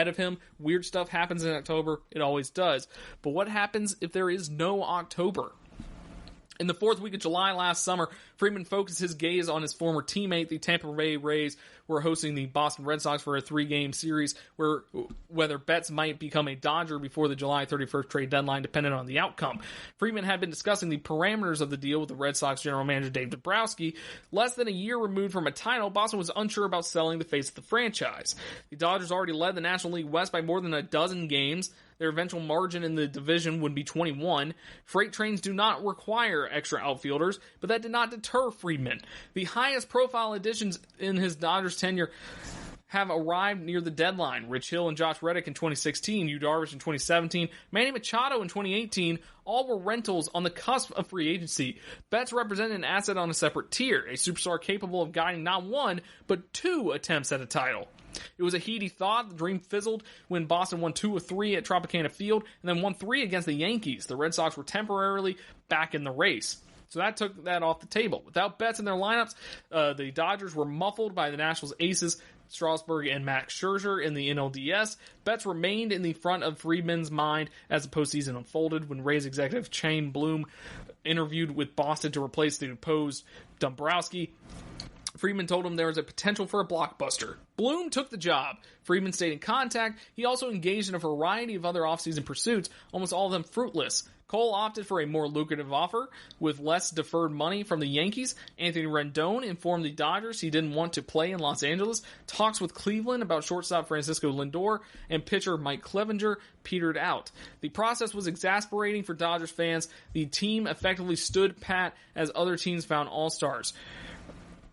of him. Weird stuff happens in October. It always does. But what happens if there is no October? In the 4th week of July last summer, Friedman focused his gaze on his former teammate. The Tampa Bay Rays were hosting the Boston Red Sox for a 3-game series where whether Betts might become a Dodger before the July 31st trade deadline depended on the outcome. Friedman had been discussing the parameters of the deal with the Red Sox general manager Dave Dombrowski. Less than a year removed from a title, Boston was unsure about selling the face of the franchise. The Dodgers already led the National League West by more than a dozen games. Their eventual margin in the division would be 21. Freight trains do not require extra outfielders, but that did not deter Friedman. The highest profile additions in his Dodgers tenure have arrived near the deadline. Rich Hill and Josh Reddick in 2016, Yu Darvish in 2017, Manny Machado in 2018, all were rentals on the cusp of free agency. Betts represented an asset on a separate tier, a superstar capable of guiding not one, but 2 attempts at a title. It was a heady thought. The dream fizzled when Boston won 2 of 3 at Tropicana Field and then won 3 against the Yankees. The Red Sox were temporarily back in the race. So that took that off the table. Without Betts in their lineups, the Dodgers were muffled by the Nationals' aces, Strasburg and Max Scherzer in the NLDS. Betts remained in the front of Friedman's mind as the postseason unfolded when Rays executive Shane Bloom interviewed with Boston to replace the deposed Dombrowski. Friedman told him there was a potential for a blockbuster. Bloom took the job. Friedman stayed in contact. He also engaged in a variety of other offseason pursuits, almost all of them fruitless. Cole opted for a more lucrative offer with less deferred money from the Yankees. Anthony Rendon informed the Dodgers he didn't want to play in Los Angeles. Talks with Cleveland about shortstop Francisco Lindor and pitcher Mike Clevenger petered out. The process was exasperating for Dodgers fans. The team effectively stood pat as other teams found all-stars.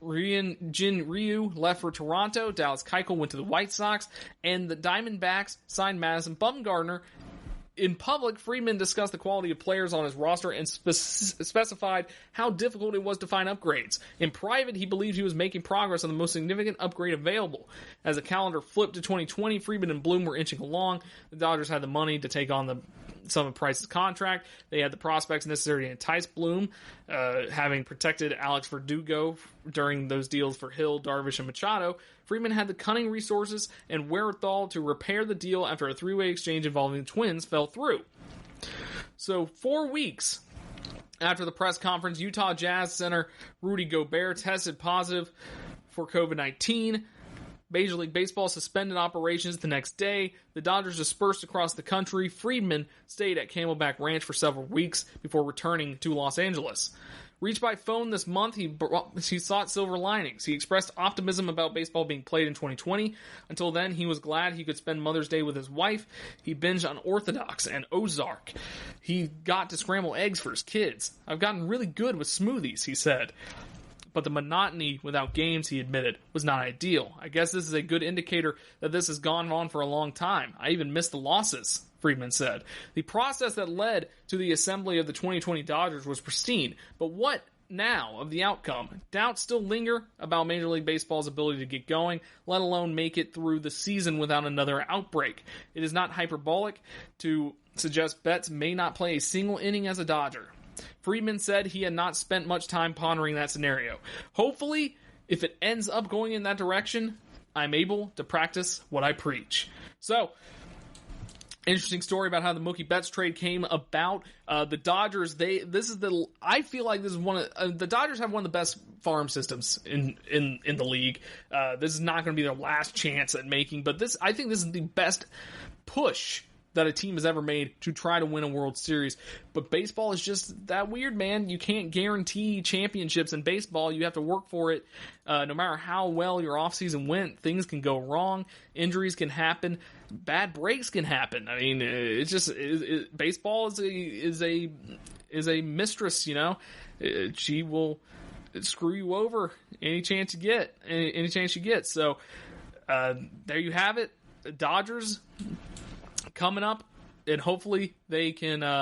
Jin Ryu left for Toronto. Dallas Keuchel went to the White Sox. And the Diamondbacks signed Madison Bumgarner. In public, Friedman discussed the quality of players on his roster and specified how difficult it was to find upgrades. In private, he believed he was making progress on the most significant upgrade available. As the calendar flipped to 2020, Friedman and Bloom were inching along. The Dodgers had the money to take on some of Price's contract. They had the prospects necessary to entice Bloom, having protected Alex Verdugo during those deals for Hill, Darvish, and Machado. Friedman had the cunning resources and wherewithal to repair the deal after a three-way exchange involving the Twins fell through. So 4 weeks after the press conference, Utah Jazz center Rudy Gobert tested positive for COVID-19. Major League Baseball suspended operations the next day. The Dodgers dispersed across the country. Friedman stayed at Camelback Ranch for several weeks before returning to Los Angeles. Reached by phone this month, he sought silver linings. He expressed optimism about baseball being played in 2020. Until then, he was glad he could spend Mother's Day with his wife. He binged Unorthodox and Ozark. He got to scramble eggs for his kids. I've gotten really good with smoothies, he said. But the monotony without games, he admitted, was not ideal. I guess this is a good indicator that this has gone on for a long time. I even missed the losses, Friedman said. The process that led to the assembly of the 2020 Dodgers was pristine. But what now of the outcome? Doubts still linger about Major League Baseball's ability to get going, let alone make it through the season without another outbreak. It is not hyperbolic to suggest Betts may not play a single inning as a Dodger. Friedman said he had not spent much time pondering that scenario. Hopefully, if it ends up going in that direction, I'm able to practice what I preach. So, interesting story about how the Mookie Betts trade came about. The Dodgers, I feel like this is the Dodgers have one of the best farm systems in the league. This is not going to be their last chance at making, but I think this is the best push that a team has ever made to try to win a World Series. But baseball is just that weird, man. You can't guarantee championships in baseball. You have to work for it. No matter how well your offseason went, things can go wrong. Injuries can happen. Bad breaks can happen. I mean, it's just baseball is a mistress, you know. She will screw you over any chance you get. Any chance you get. So there you have it. The Dodgers coming up, and hopefully they can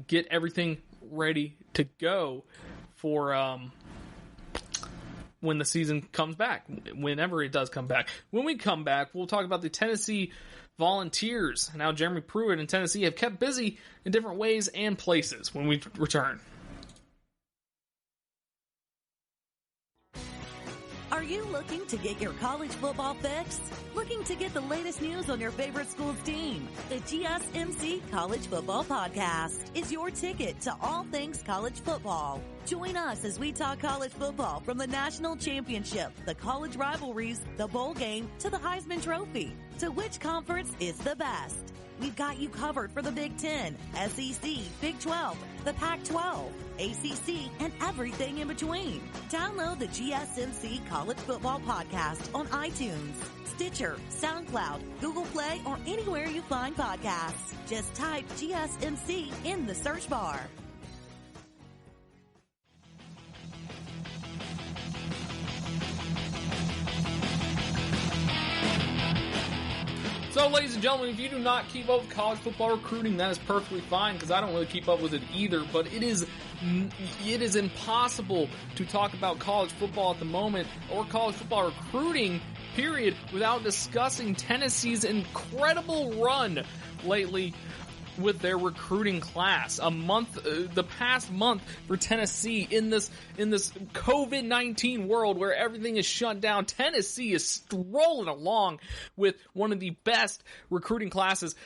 get everything ready to go for when the season comes back, whenever it does come back. When we come back, we'll talk about the Tennessee Volunteers and how Jeremy Pruitt and Tennessee have kept busy in different ways and places when we return. Are you looking to get your college football fix? Looking to get the latest news on your favorite school's team? The GSMC College Football Podcast is your ticket to all things college football. Join us as we talk college football from the national championship, the college rivalries, the bowl game, to the Heisman Trophy. To which conference is the best? We've got you covered for the Big Ten, SEC, Big 12, the Pac-12, ACC, and everything in between. Download the GSMC College Football Podcast on iTunes, Stitcher, SoundCloud, Google Play, or anywhere you find podcasts. Just type GSMC in the search bar. So, ladies and gentlemen, if you do not keep up with college football recruiting, that is perfectly fine, because I don't really keep up with it either, but it is impossible to talk about college football at the moment, or college football recruiting, period, without discussing Tennessee's incredible run lately with their recruiting class. The past month for Tennessee in this COVID-19 world where everything is shut down, Tennessee is strolling along with one of the best recruiting classes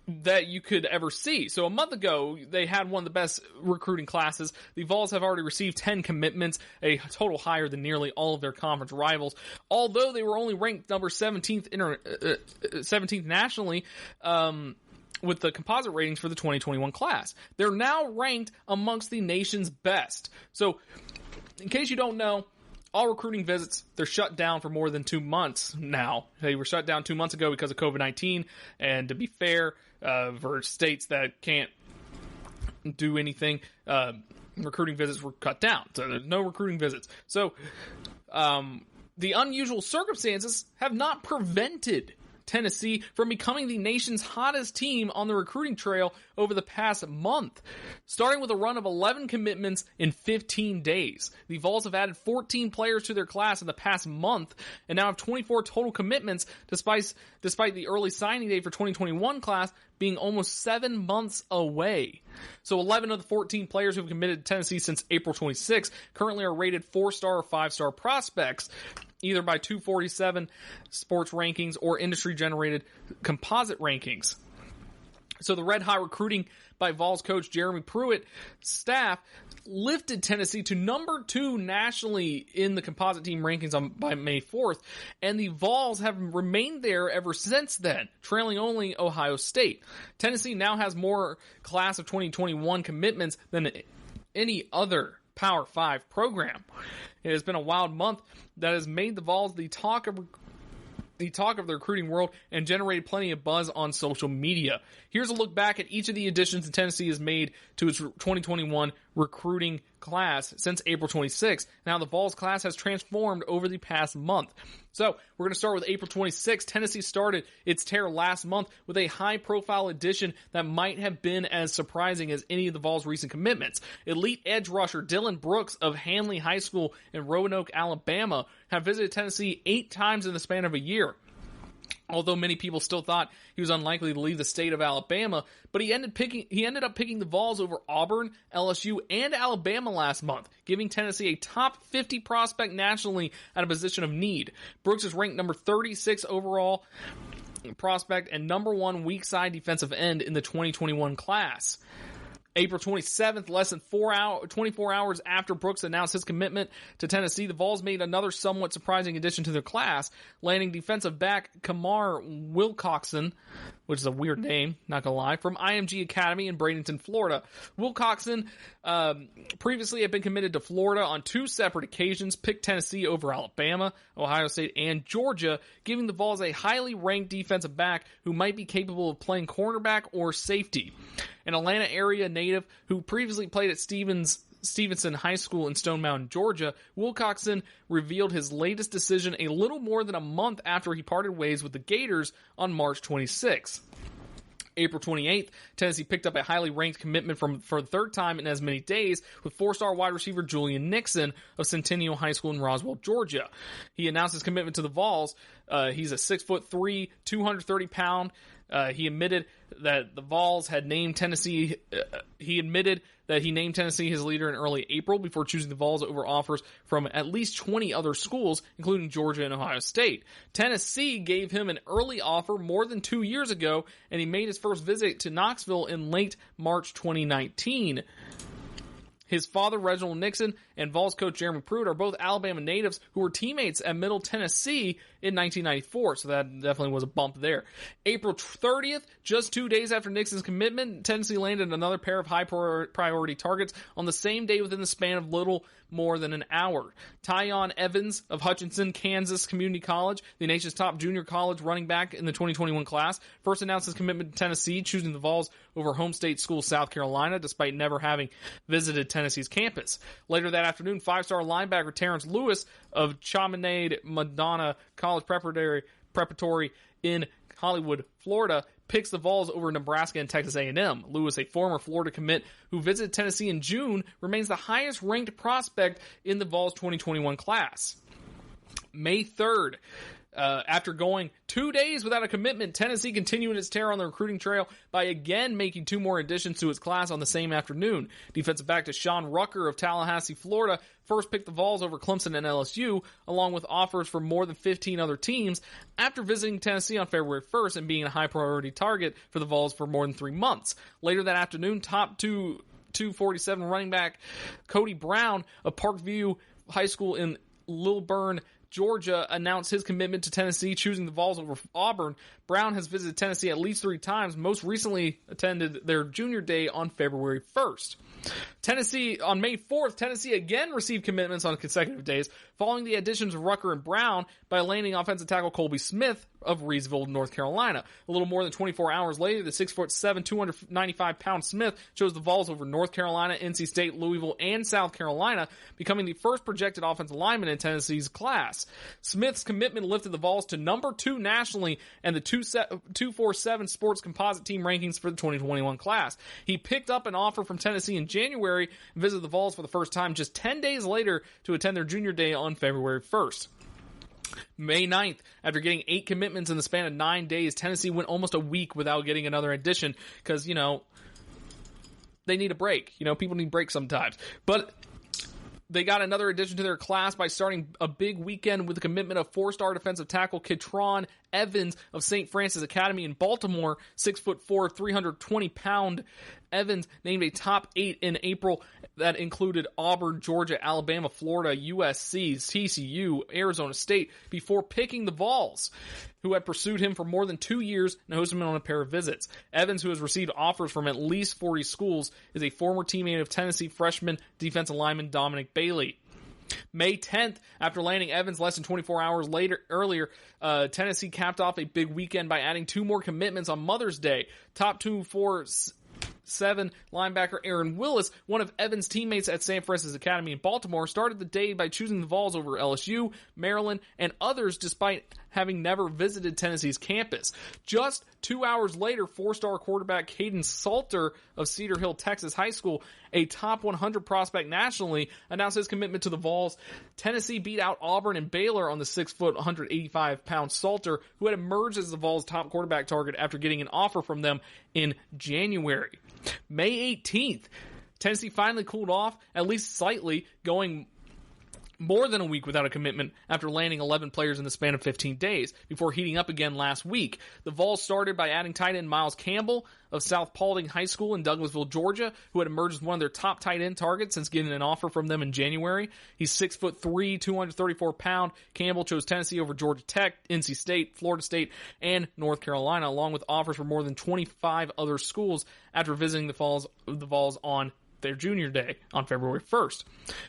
that you could ever see. So a month ago, they had one of the best recruiting classes. The Vols have already received 10 commitments, a total higher than nearly all of their conference rivals. Although they were only ranked number 17th nationally, with the composite ratings for the 2021 class. They're now ranked amongst the nation's best. So, in case you don't know, all recruiting visits, they're shut down for more than 2 months now. They were shut down 2 months ago because of COVID-19, and to be fair, for states that can't do anything, recruiting visits were cut down. So there's no recruiting visits. So, the unusual circumstances have not prevented Tennessee from becoming the nation's hottest team on the recruiting trail over the past month. Starting with a run of 11 commitments in 15 days. The Vols have added 14 players to their class in the past month and now have 24 total commitments despite the early signing date for 2021 class being almost 7 months away. So 11 of the 14 players who have committed to Tennessee since April 26 currently are rated 4-star or 5-star prospects, either by 247 sports rankings or industry-generated composite rankings. So the red-hot recruiting by Vols coach Jeremy Pruitt's staff lifted Tennessee to number 2 nationally in the composite team rankings by May 4th, and the Vols have remained there ever since then, trailing only Ohio State. Tennessee now has more class of 2021 commitments than any other Power 5 program. It has been a wild month that has made the Vols the talk of the recruiting world and generated plenty of buzz on social media. Here's a look back at each of the additions that Tennessee has made to its 2021 recruiting class since April 26th, and how the Vols class has transformed over the past month. So, we're going to start with April 26th. Tennessee started its tear last month with a high-profile addition that might have been as surprising as any of the Vols' recent commitments. Elite edge rusher Dylan Brooks of Hanley High School in Roanoke, Alabama, have visited Tennessee 8 times in the span of a year. Although many people still thought he was unlikely to leave the state of Alabama, but he ended up picking the Vols over Auburn, LSU, and Alabama last month, giving Tennessee a top 50 prospect nationally at a position of need. Brooks is ranked number 36 overall prospect and number 1 weak side defensive end in the 2021 class. April 27th, less than 24 hours after Brooks announced his commitment to Tennessee, the Vols made another somewhat surprising addition to their class, landing defensive back Kamar Wilcoxon, which is a weird name, not gonna lie, from IMG Academy in Bradenton, Florida. Wilcoxon previously had been committed to Florida on 2 separate occasions, picked Tennessee over Alabama, Ohio State, and Georgia, giving the Vols a highly ranked defensive back who might be capable of playing cornerback or safety. An Atlanta area native who previously played at Stevenson High School in Stone Mountain, Georgia, Wilcoxon revealed his latest decision a little more than a month after he parted ways with the Gators on March 26. April 28th, Tennessee picked up a highly ranked commitment for the third time in as many days with 4-star wide receiver Julian Nixon of Centennial High School in Roswell, Georgia. He announced his commitment to the Vols. He's a 6'3", 230-pound. He admitted that the Vols had named Tennessee. He admitted that he named Tennessee his leader in early April before choosing the Vols over offers from at least 20 other schools, including Georgia and Ohio State. Tennessee gave him an early offer more than 2 years ago, and he made his first visit to Knoxville in late March 2019. His father, Reginald Nixon, and Vols coach Jeremy Pruitt are both Alabama natives who were teammates at Middle Tennessee in 1994, so that definitely was a bump there. April 30th, just 2 days after Nixon's commitment, Tennessee landed another pair of high-priority targets on the same day within the span of little more than an hour. Tyon Evans of Hutchinson, Kansas Community College, the nation's top junior college running back in the 2021 class, first announced his commitment to Tennessee, choosing the Vols over home state school South Carolina, despite never having visited Tennessee's campus. Later that afternoon, 5-star linebacker Terrence Lewis of Chaminade Madonna College Preparatory in Hollywood, Florida, picks the Vols over Nebraska and Texas A&M. Lewis, a former Florida commit who visited Tennessee in June, remains the highest-ranked prospect in the Vols 2021 class. May 3rd, after going 2 days without a commitment, Tennessee continued its tear on the recruiting trail by again making 2 more additions to its class on the same afternoon. Defensive back Deshaun Rucker of Tallahassee, Florida, first picked the Vols over Clemson and LSU, along with offers from more than 15 other teams, after visiting Tennessee on February 1st and being a high-priority target for the Vols for more than 3 months. Later that afternoon, top 247 running back Cody Brown of Parkview High School in Lilburn, Georgia, announced his commitment to Tennessee, choosing the Vols over Auburn. Brown has visited Tennessee at least 3 times, most recently attended their junior day on February 1st. Tennessee, on May 4th, Tennessee again received commitments on consecutive days, following the additions of Rucker and Brown by landing offensive tackle Colby Smith of Reedsville, North Carolina. A little more than 24 hours later, the 6'7", 295-pound Smith chose the Vols over North Carolina, NC State, Louisville, and South Carolina, becoming the first projected offensive lineman in Tennessee's class. Smith's commitment lifted the Vols to number 2 nationally and the 247 Sports Composite Team rankings for the 2021 class. He picked up an offer from Tennessee in January and visited the Vols for the first time just 10 days later to attend their junior day on February 1st. May 9th, after getting 8 commitments in the span of 9 days, Tennessee went almost a week without getting another addition because, they need a break. People need breaks sometimes. But they got another addition to their class by starting a big weekend with the commitment of 4-star defensive tackle Ketron Evans of St. Francis Academy in Baltimore, 6'4", 320-pound Evans, named a top 8 in April. That included Auburn, Georgia, Alabama, Florida, USC, TCU, Arizona State, before picking the Vols, who had pursued him for more than 2 years and hosted him on a pair of visits. Evans, who has received offers from at least 40 schools, is a former teammate of Tennessee freshman defensive lineman Dominic Bailey. May 10th, after landing Evans less than 24 hours earlier, Tennessee capped off a big weekend by adding 2 more commitments on Mother's Day. Top 247 linebacker Aaron Willis, one of Evans' teammates at St. Francis Academy in Baltimore, started the day by choosing the Vols over LSU, Maryland, and others despite having never visited Tennessee's campus. Just 2 hours later, 4-star quarterback Caden Salter of Cedar Hill, Texas High School, a top 100 prospect nationally, announced his commitment to the Vols. Tennessee beat out Auburn and Baylor on the 6', 185-pound Salter, who had emerged as the Vols' top quarterback target after getting an offer from them in January. May 18th, Tennessee finally cooled off, at least slightly, going more than a week without a commitment after landing 11 players in the span of 15 days, before heating up again last week. The Vols started by adding tight end Miles Campbell of South Paulding High School in Douglasville, Georgia, who had emerged as one of their top tight end targets since getting an offer from them in January. He's 6'3", 234-pound. Campbell chose Tennessee over Georgia Tech, NC State, Florida State, and North Carolina, along with offers from more than 25 other schools after visiting the Vols on their junior day on February 1st.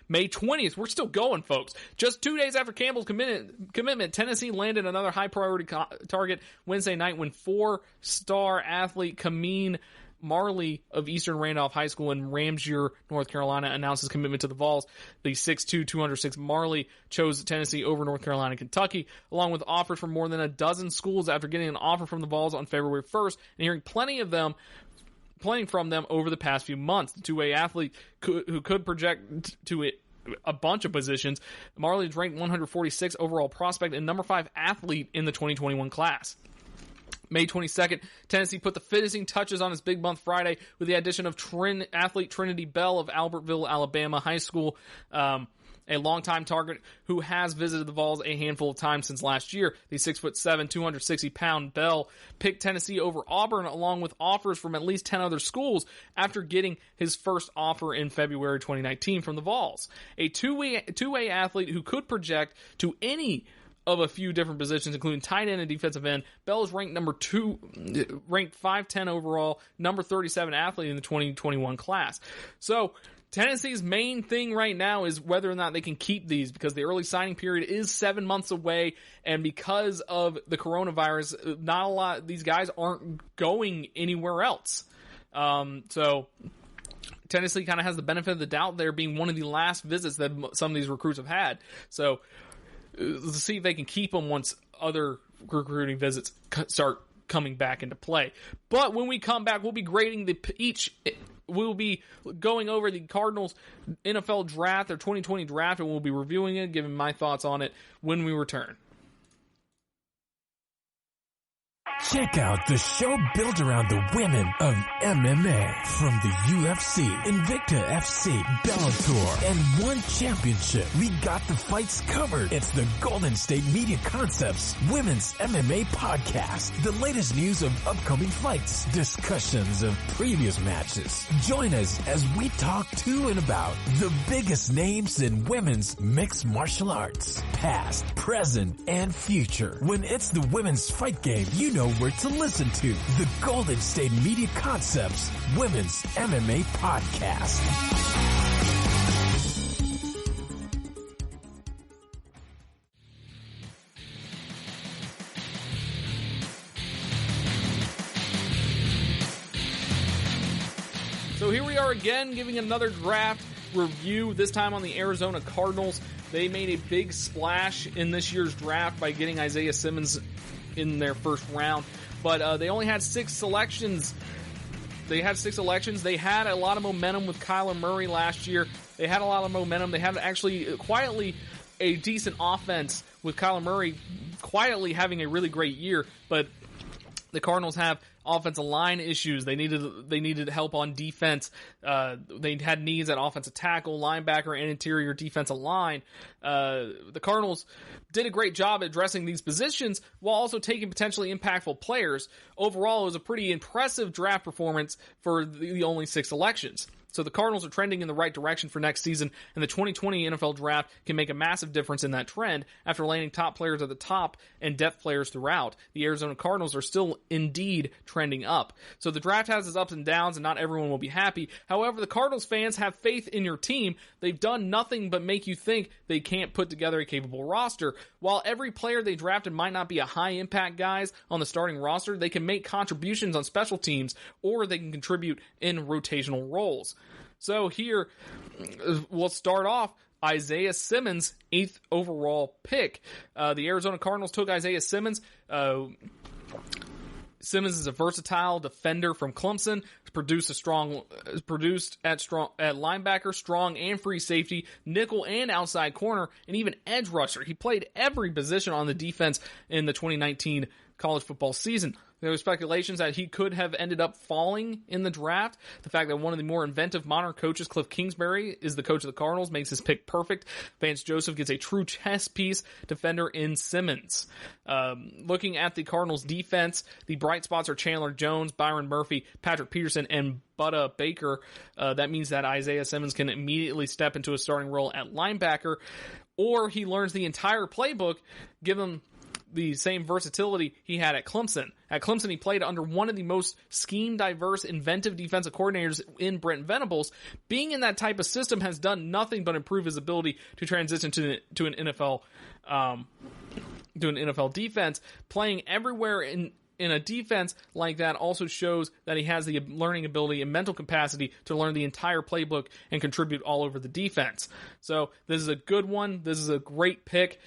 May 20th, we're still going, folks. Just 2 days after Campbell's commitment, Tennessee landed another high-priority target Wednesday night when 4-star athlete Kameen Marley of Eastern Randolph High School in Ramseur, North Carolina, announced his commitment to the Vols. The 6'2", 206 Marley chose Tennessee over North Carolina and Kentucky, along with offers from more than a dozen schools after getting an offer from the Vols on February 1st and hearing plenty from them over the past few months. The two-way athlete who could project to a bunch of positions. Marley is ranked 146 overall prospect and number 5 athlete in the 2021 class. May 22nd, Tennessee put the finishing touches on its big month Friday with the addition of athlete Trinity Bell of Albertville, Alabama High School, a longtime target who has visited the Vols a handful of times since last year. The 6'7", 260-pound Bell picked Tennessee over Auburn, along with offers from at least 10 other schools after getting his first offer in February 2019 from the Vols. A two-way athlete who could project to any of a few different positions, including tight end and defensive end. Bell is ranked ranked 5'10 overall, number 37 athlete in the 2021 class. So Tennessee's main thing right now is whether or not they can keep these, because the early signing period is 7 months away, and because of the coronavirus, not a lot of these guys aren't going anywhere else. So Tennessee kind of has the benefit of the doubt there, being one of the last visits that some of these recruits have had. So let's see if they can keep them once other recruiting visits start coming back into play. But when we come back, we'll be grading we'll be going over the Cardinals NFL draft, their 2020 draft, and we'll be reviewing it, giving my thoughts on it when we return. Check out the show built around the women of MMA. From the UFC, Invicta FC, Bellator, and one championship. We got the fights covered. It's the Golden State Media Concepts Women's MMA Podcast. The latest news of upcoming fights, discussions of previous matches. Join us as we talk to and about the biggest names in women's mixed martial arts. Past, present, and future. When it's the women's fight game, you know where to listen to. The Golden State Media Concepts Women's MMA Podcast. So here we are again, giving another draft review, this time on the Arizona Cardinals. They made a big splash in this year's draft by getting Isaiah Simmons in their first round, but they only had 6 selections. They had a lot of momentum with Kyler Murray last year. They had a lot of momentum. They had actually quietly a decent offense with Kyler Murray quietly having a really great year, but the Cardinals have offensive line issues. They needed help on defense. They had needs at offensive tackle, linebacker, and interior defensive line. The Cardinals did a great job addressing these positions while also taking potentially impactful players. Overall, it was a pretty impressive draft performance for the only 6 selections. So the Cardinals are trending in the right direction for next season, and the 2020 NFL Draft can make a massive difference in that trend after landing top players at the top and depth players throughout. The Arizona Cardinals are still indeed trending up. So the draft has its ups and downs, and not everyone will be happy. However, the Cardinals fans have faith in your team. They've done nothing but make you think they can't put together a capable roster. While every player they drafted might not be a high-impact guys on the starting roster, they can make contributions on special teams, or they can contribute in rotational roles. So here, we'll start off Isaiah Simmons, 8th overall pick. The Arizona Cardinals took Isaiah Simmons. Simmons is a versatile defender from Clemson. Produced at linebacker, strong and free safety, nickel and outside corner, and even edge rusher. He played every position on the defense in the 2019 college football season. There were speculations that he could have ended up falling in the draft. The fact that one of the more inventive modern coaches, Cliff Kingsbury, is the coach of the Cardinals makes his pick perfect. Vance Joseph gets a true chess piece defender in Simmons. Looking at the Cardinals defense, the bright spots are Chandler Jones, Byron Murphy, Patrick Peterson, and Budda Baker. That means that Isaiah Simmons can immediately step into a starting role at linebacker, or he learns the entire playbook, give him the same versatility he had at Clemson. At Clemson, he played under one of the most scheme-diverse, inventive defensive coordinators in Brent Venables. Being in that type of system has done nothing but improve his ability to transition to an NFL defense. Playing everywhere in a defense like that also shows that he has the learning ability and mental capacity to learn the entire playbook and contribute all over the defense. So this is a good one. This is a great pick.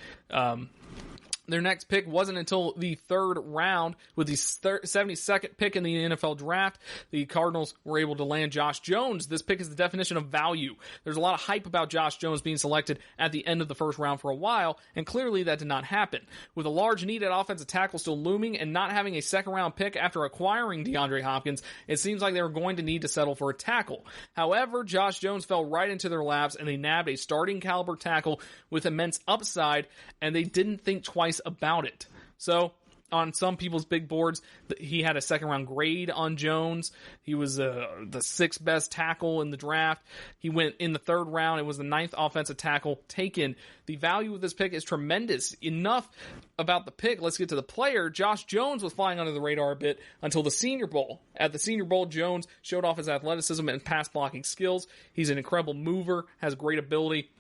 Their next pick wasn't until the 3rd round. With the 72nd pick in the NFL draft, the Cardinals were able to land Josh Jones. This pick is the definition of value. There's a lot of hype about Josh Jones being selected at the end of the first round for a while, and clearly that did not happen. With a large need at offensive tackle still looming and not having a 2nd round pick after acquiring DeAndre Hopkins, it seems like they were going to need to settle for a tackle. However, Josh Jones fell right into their laps, and they nabbed a starting caliber tackle with immense upside, and they didn't think twice about it. So on some people's big boards, he had a 2nd round grade on Jones. He was the 6th best tackle in the draft. He went in the 3rd round. It was the 9th offensive tackle taken. The value of this pick is tremendous. Enough about the pick. Let's get to the player. Josh Jones was flying under the radar a bit until the Senior Bowl. At the Senior Bowl, Jones showed off his athleticism and pass blocking skills. He's an incredible mover, has great ability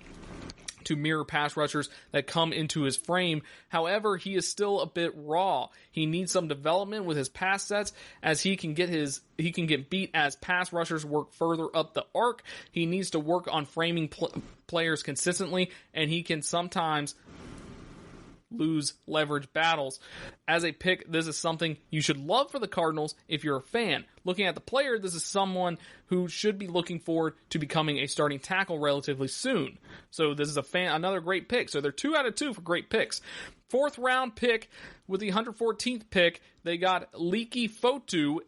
to mirror pass rushers that come into his frame. However, he is still a bit raw. He needs some development with his pass sets as he can get beat as pass rushers work further up the arc. He needs to work on framing players consistently, and he can sometimes lose leverage battles. As a pick, this is something you should love for the Cardinals if you're a fan. Looking at the player, this is someone who should be looking forward to becoming a starting tackle relatively soon. So this is another great pick. So they're 2 out of 2 for great picks. 4th round pick with the 114th pick, they got Leaky Fotu.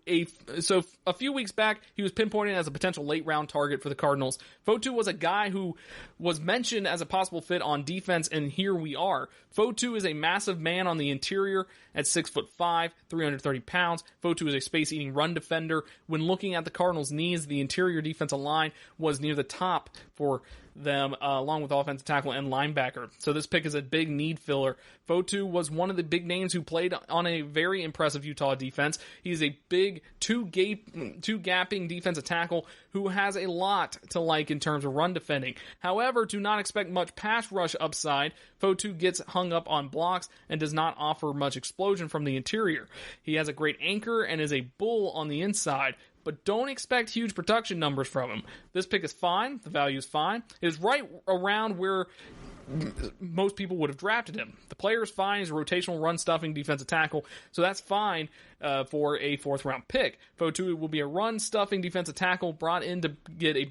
So a few weeks back, he was pinpointed as a potential late round target for the Cardinals. Fotu was a guy who was mentioned as a possible fit on defense, and here we are. Fotu is a massive man on the interior at 6'5", 330 pounds. Fotu is a space-eating run defender. When looking at the Cardinals' needs, the interior defensive line was near the top for them, along with offensive tackle and linebacker. So this pick is a big need filler. Fotu was one of the big names who played on a very impressive Utah defense. He's a big two-gapping defensive tackle who has a lot to like in terms of run defending. However, do not expect much pass rush upside. Fotu gets hung up on blocks and does not offer much explosion from the interior. He has a great anchor and is a bull on the inside, but don't expect huge production numbers from him. This pick is fine. The value is fine. It is right around where most people would have drafted him. The player is fine. He's a rotational run-stuffing defensive tackle, so that's fine for a 4th round pick. Fotu will be a run-stuffing defensive tackle brought in to get a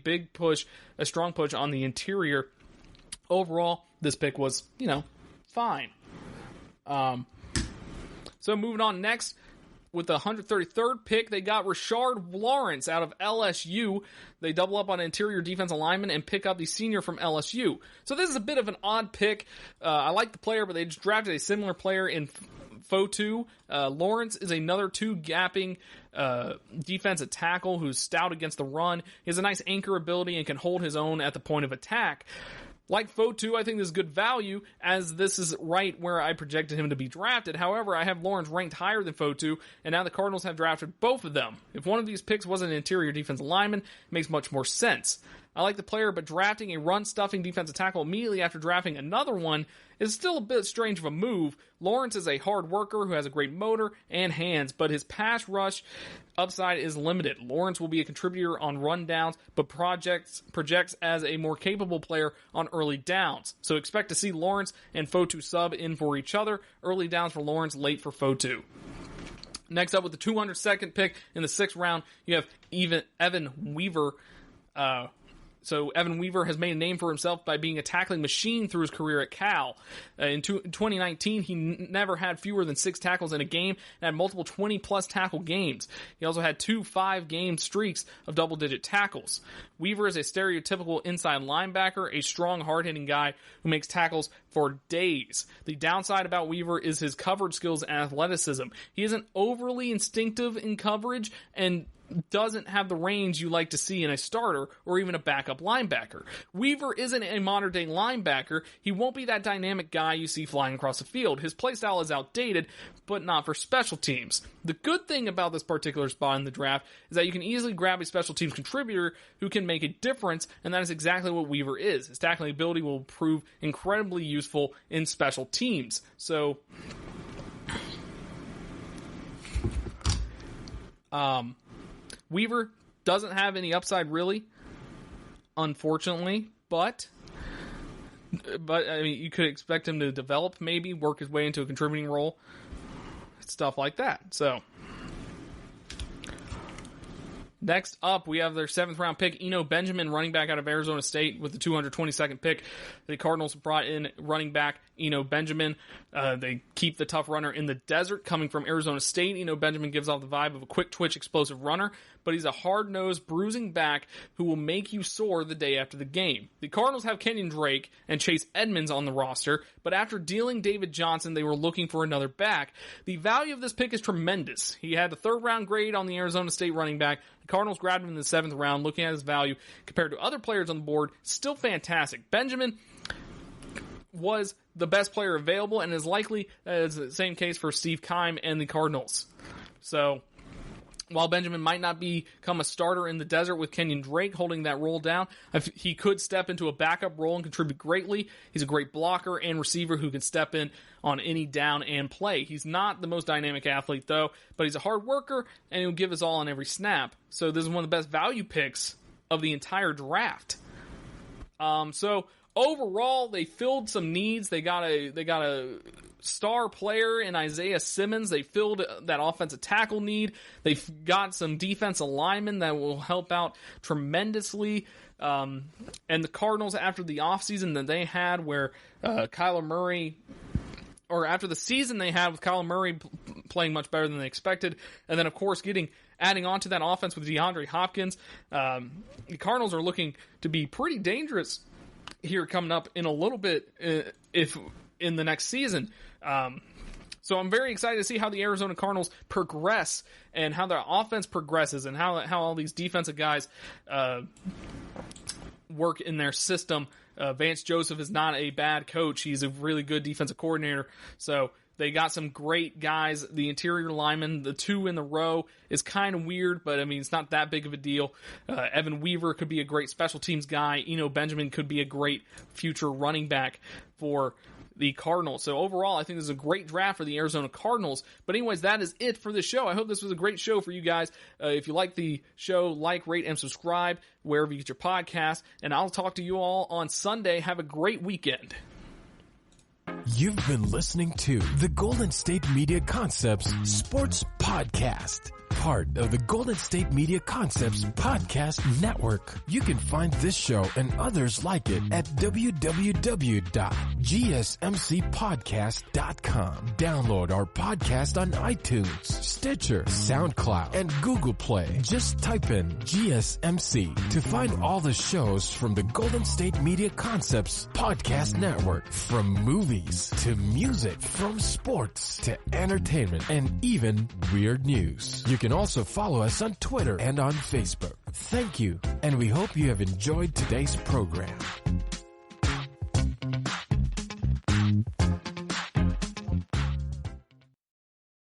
strong push on the interior. Overall, this pick was, fine. So moving on next, with the 133rd pick, they got Rashard Lawrence out of LSU. They double up on interior defensive lineman and pick up the senior from LSU. So this is a bit of an odd pick. I like the player, but they just drafted a similar player in Fotu. Lawrence is another two-gapping defensive tackle who's stout against the run. He has a nice anchor ability and can hold his own at the point of attack. Like Fotu, I think this is good value, as this is right where I projected him to be drafted. However, I have Lawrence ranked higher than Fotu, and now the Cardinals have drafted both of them. If one of these picks was an interior defensive lineman, it makes much more sense. I like the player, but drafting a run-stuffing defensive tackle immediately after drafting another one is still a bit strange of a move. Lawrence is a hard worker who has a great motor and hands, but his pass rush upside is limited. Lawrence will be a contributor on run downs, but projects as a more capable player on early downs. So expect to see Lawrence and Fotu sub in for each other. Early downs for Lawrence, late for Fotu. Next up with the 202nd pick in the 6th round, you have Evan Weaver. So Evan Weaver has made a name for himself by being a tackling machine through his career at Cal. In 2019, he never had fewer than 6 tackles in a game and had multiple 20-plus tackle games. He also had 2 5-game streaks of double-digit tackles. Weaver is a stereotypical inside linebacker, a strong, hard-hitting guy who makes tackles for days. The downside about Weaver is his coverage skills and athleticism. He isn't overly instinctive in coverage and doesn't have the range you like to see in a starter or even a backup linebacker. Weaver isn't a modern-day linebacker. He won't be that dynamic guy you see flying across the field. His playstyle is outdated, but not for special teams. The good thing about this particular spot in the draft is that you can easily grab a special teams contributor who can make a difference, and that is exactly what Weaver is. His tackling ability will prove incredibly useful in special teams. So, Weaver doesn't have any upside really, unfortunately, but I mean, you could expect him to develop, maybe work his way into a contributing role, stuff like that. So next up, we have their 7th round pick, Eno Benjamin, running back out of Arizona State, with the 222nd pick. The Cardinals brought in running back Eno Benjamin. They keep the tough runner in the desert. Coming from Arizona State, Eno Benjamin gives off the vibe of a quick twitch, explosive runner, but he's a hard-nosed, bruising back who will make you sore the day after the game. The Cardinals have Kenyon Drake and Chase Edmonds on the roster, but after dealing David Johnson, they were looking for another back. The value of this pick is tremendous. He had the 3rd round grade on the Arizona State running back. The Cardinals grabbed him in the 7th round. Looking at his value compared to other players on the board, still fantastic. Benjamin was the best player available and is likely the same case for Steve Keim and the Cardinals. So while Benjamin might not become a starter in the desert with Kenyon Drake holding that role down, he could step into a backup role and contribute greatly. He's a great blocker and receiver who can step in on any down and play. He's not the most dynamic athlete, though, but he's a hard worker, and he'll give his all on every snap. So this is one of the best value picks of the entire draft. So overall, they filled some needs. They got a star player in Isaiah Simmons. They filled that offensive tackle need. They've got some defensive linemen that will help out tremendously. And the Cardinals, after the offseason that they had where Kyler Murray, or after the season they had with Kyler Murray playing much better than they expected, and then, of course, adding on to that offense with DeAndre Hopkins, the Cardinals are looking to be pretty dangerous here coming up in a little bit if in the next season. So I'm very excited to see how the Arizona Cardinals progress and how their offense progresses and how all these defensive guys work in their system. Vance Joseph is not a bad coach. He's a really good defensive coordinator. So they got some great guys. The interior linemen, the 2 in the row, is kind of weird, but I mean, it's not that big of a deal. Evan Weaver could be a great special teams guy. Eno Benjamin could be a great future running back for the Cardinals. So overall, I think this is a great draft for the Arizona Cardinals. But anyways, that is it for the show. I hope this was a great show for you guys. If you like the show, like, rate, and subscribe wherever you get your podcast. And I'll talk to you all on Sunday. Have a great weekend. You've been listening to the Golden State Media Concepts Sports Podcast, part of the Golden State Media Concepts Podcast Network. You can find this show and others like it at www.gsmcpodcast.com. Download our podcast on iTunes, Stitcher, SoundCloud, and Google Play. Just type in GSMC to find all the shows from the Golden State Media Concepts Podcast Network, from movies to music, from sports to entertainment, and even weird news. You can also follow us on Twitter and on Facebook. Thank you, and we hope you have enjoyed today's program.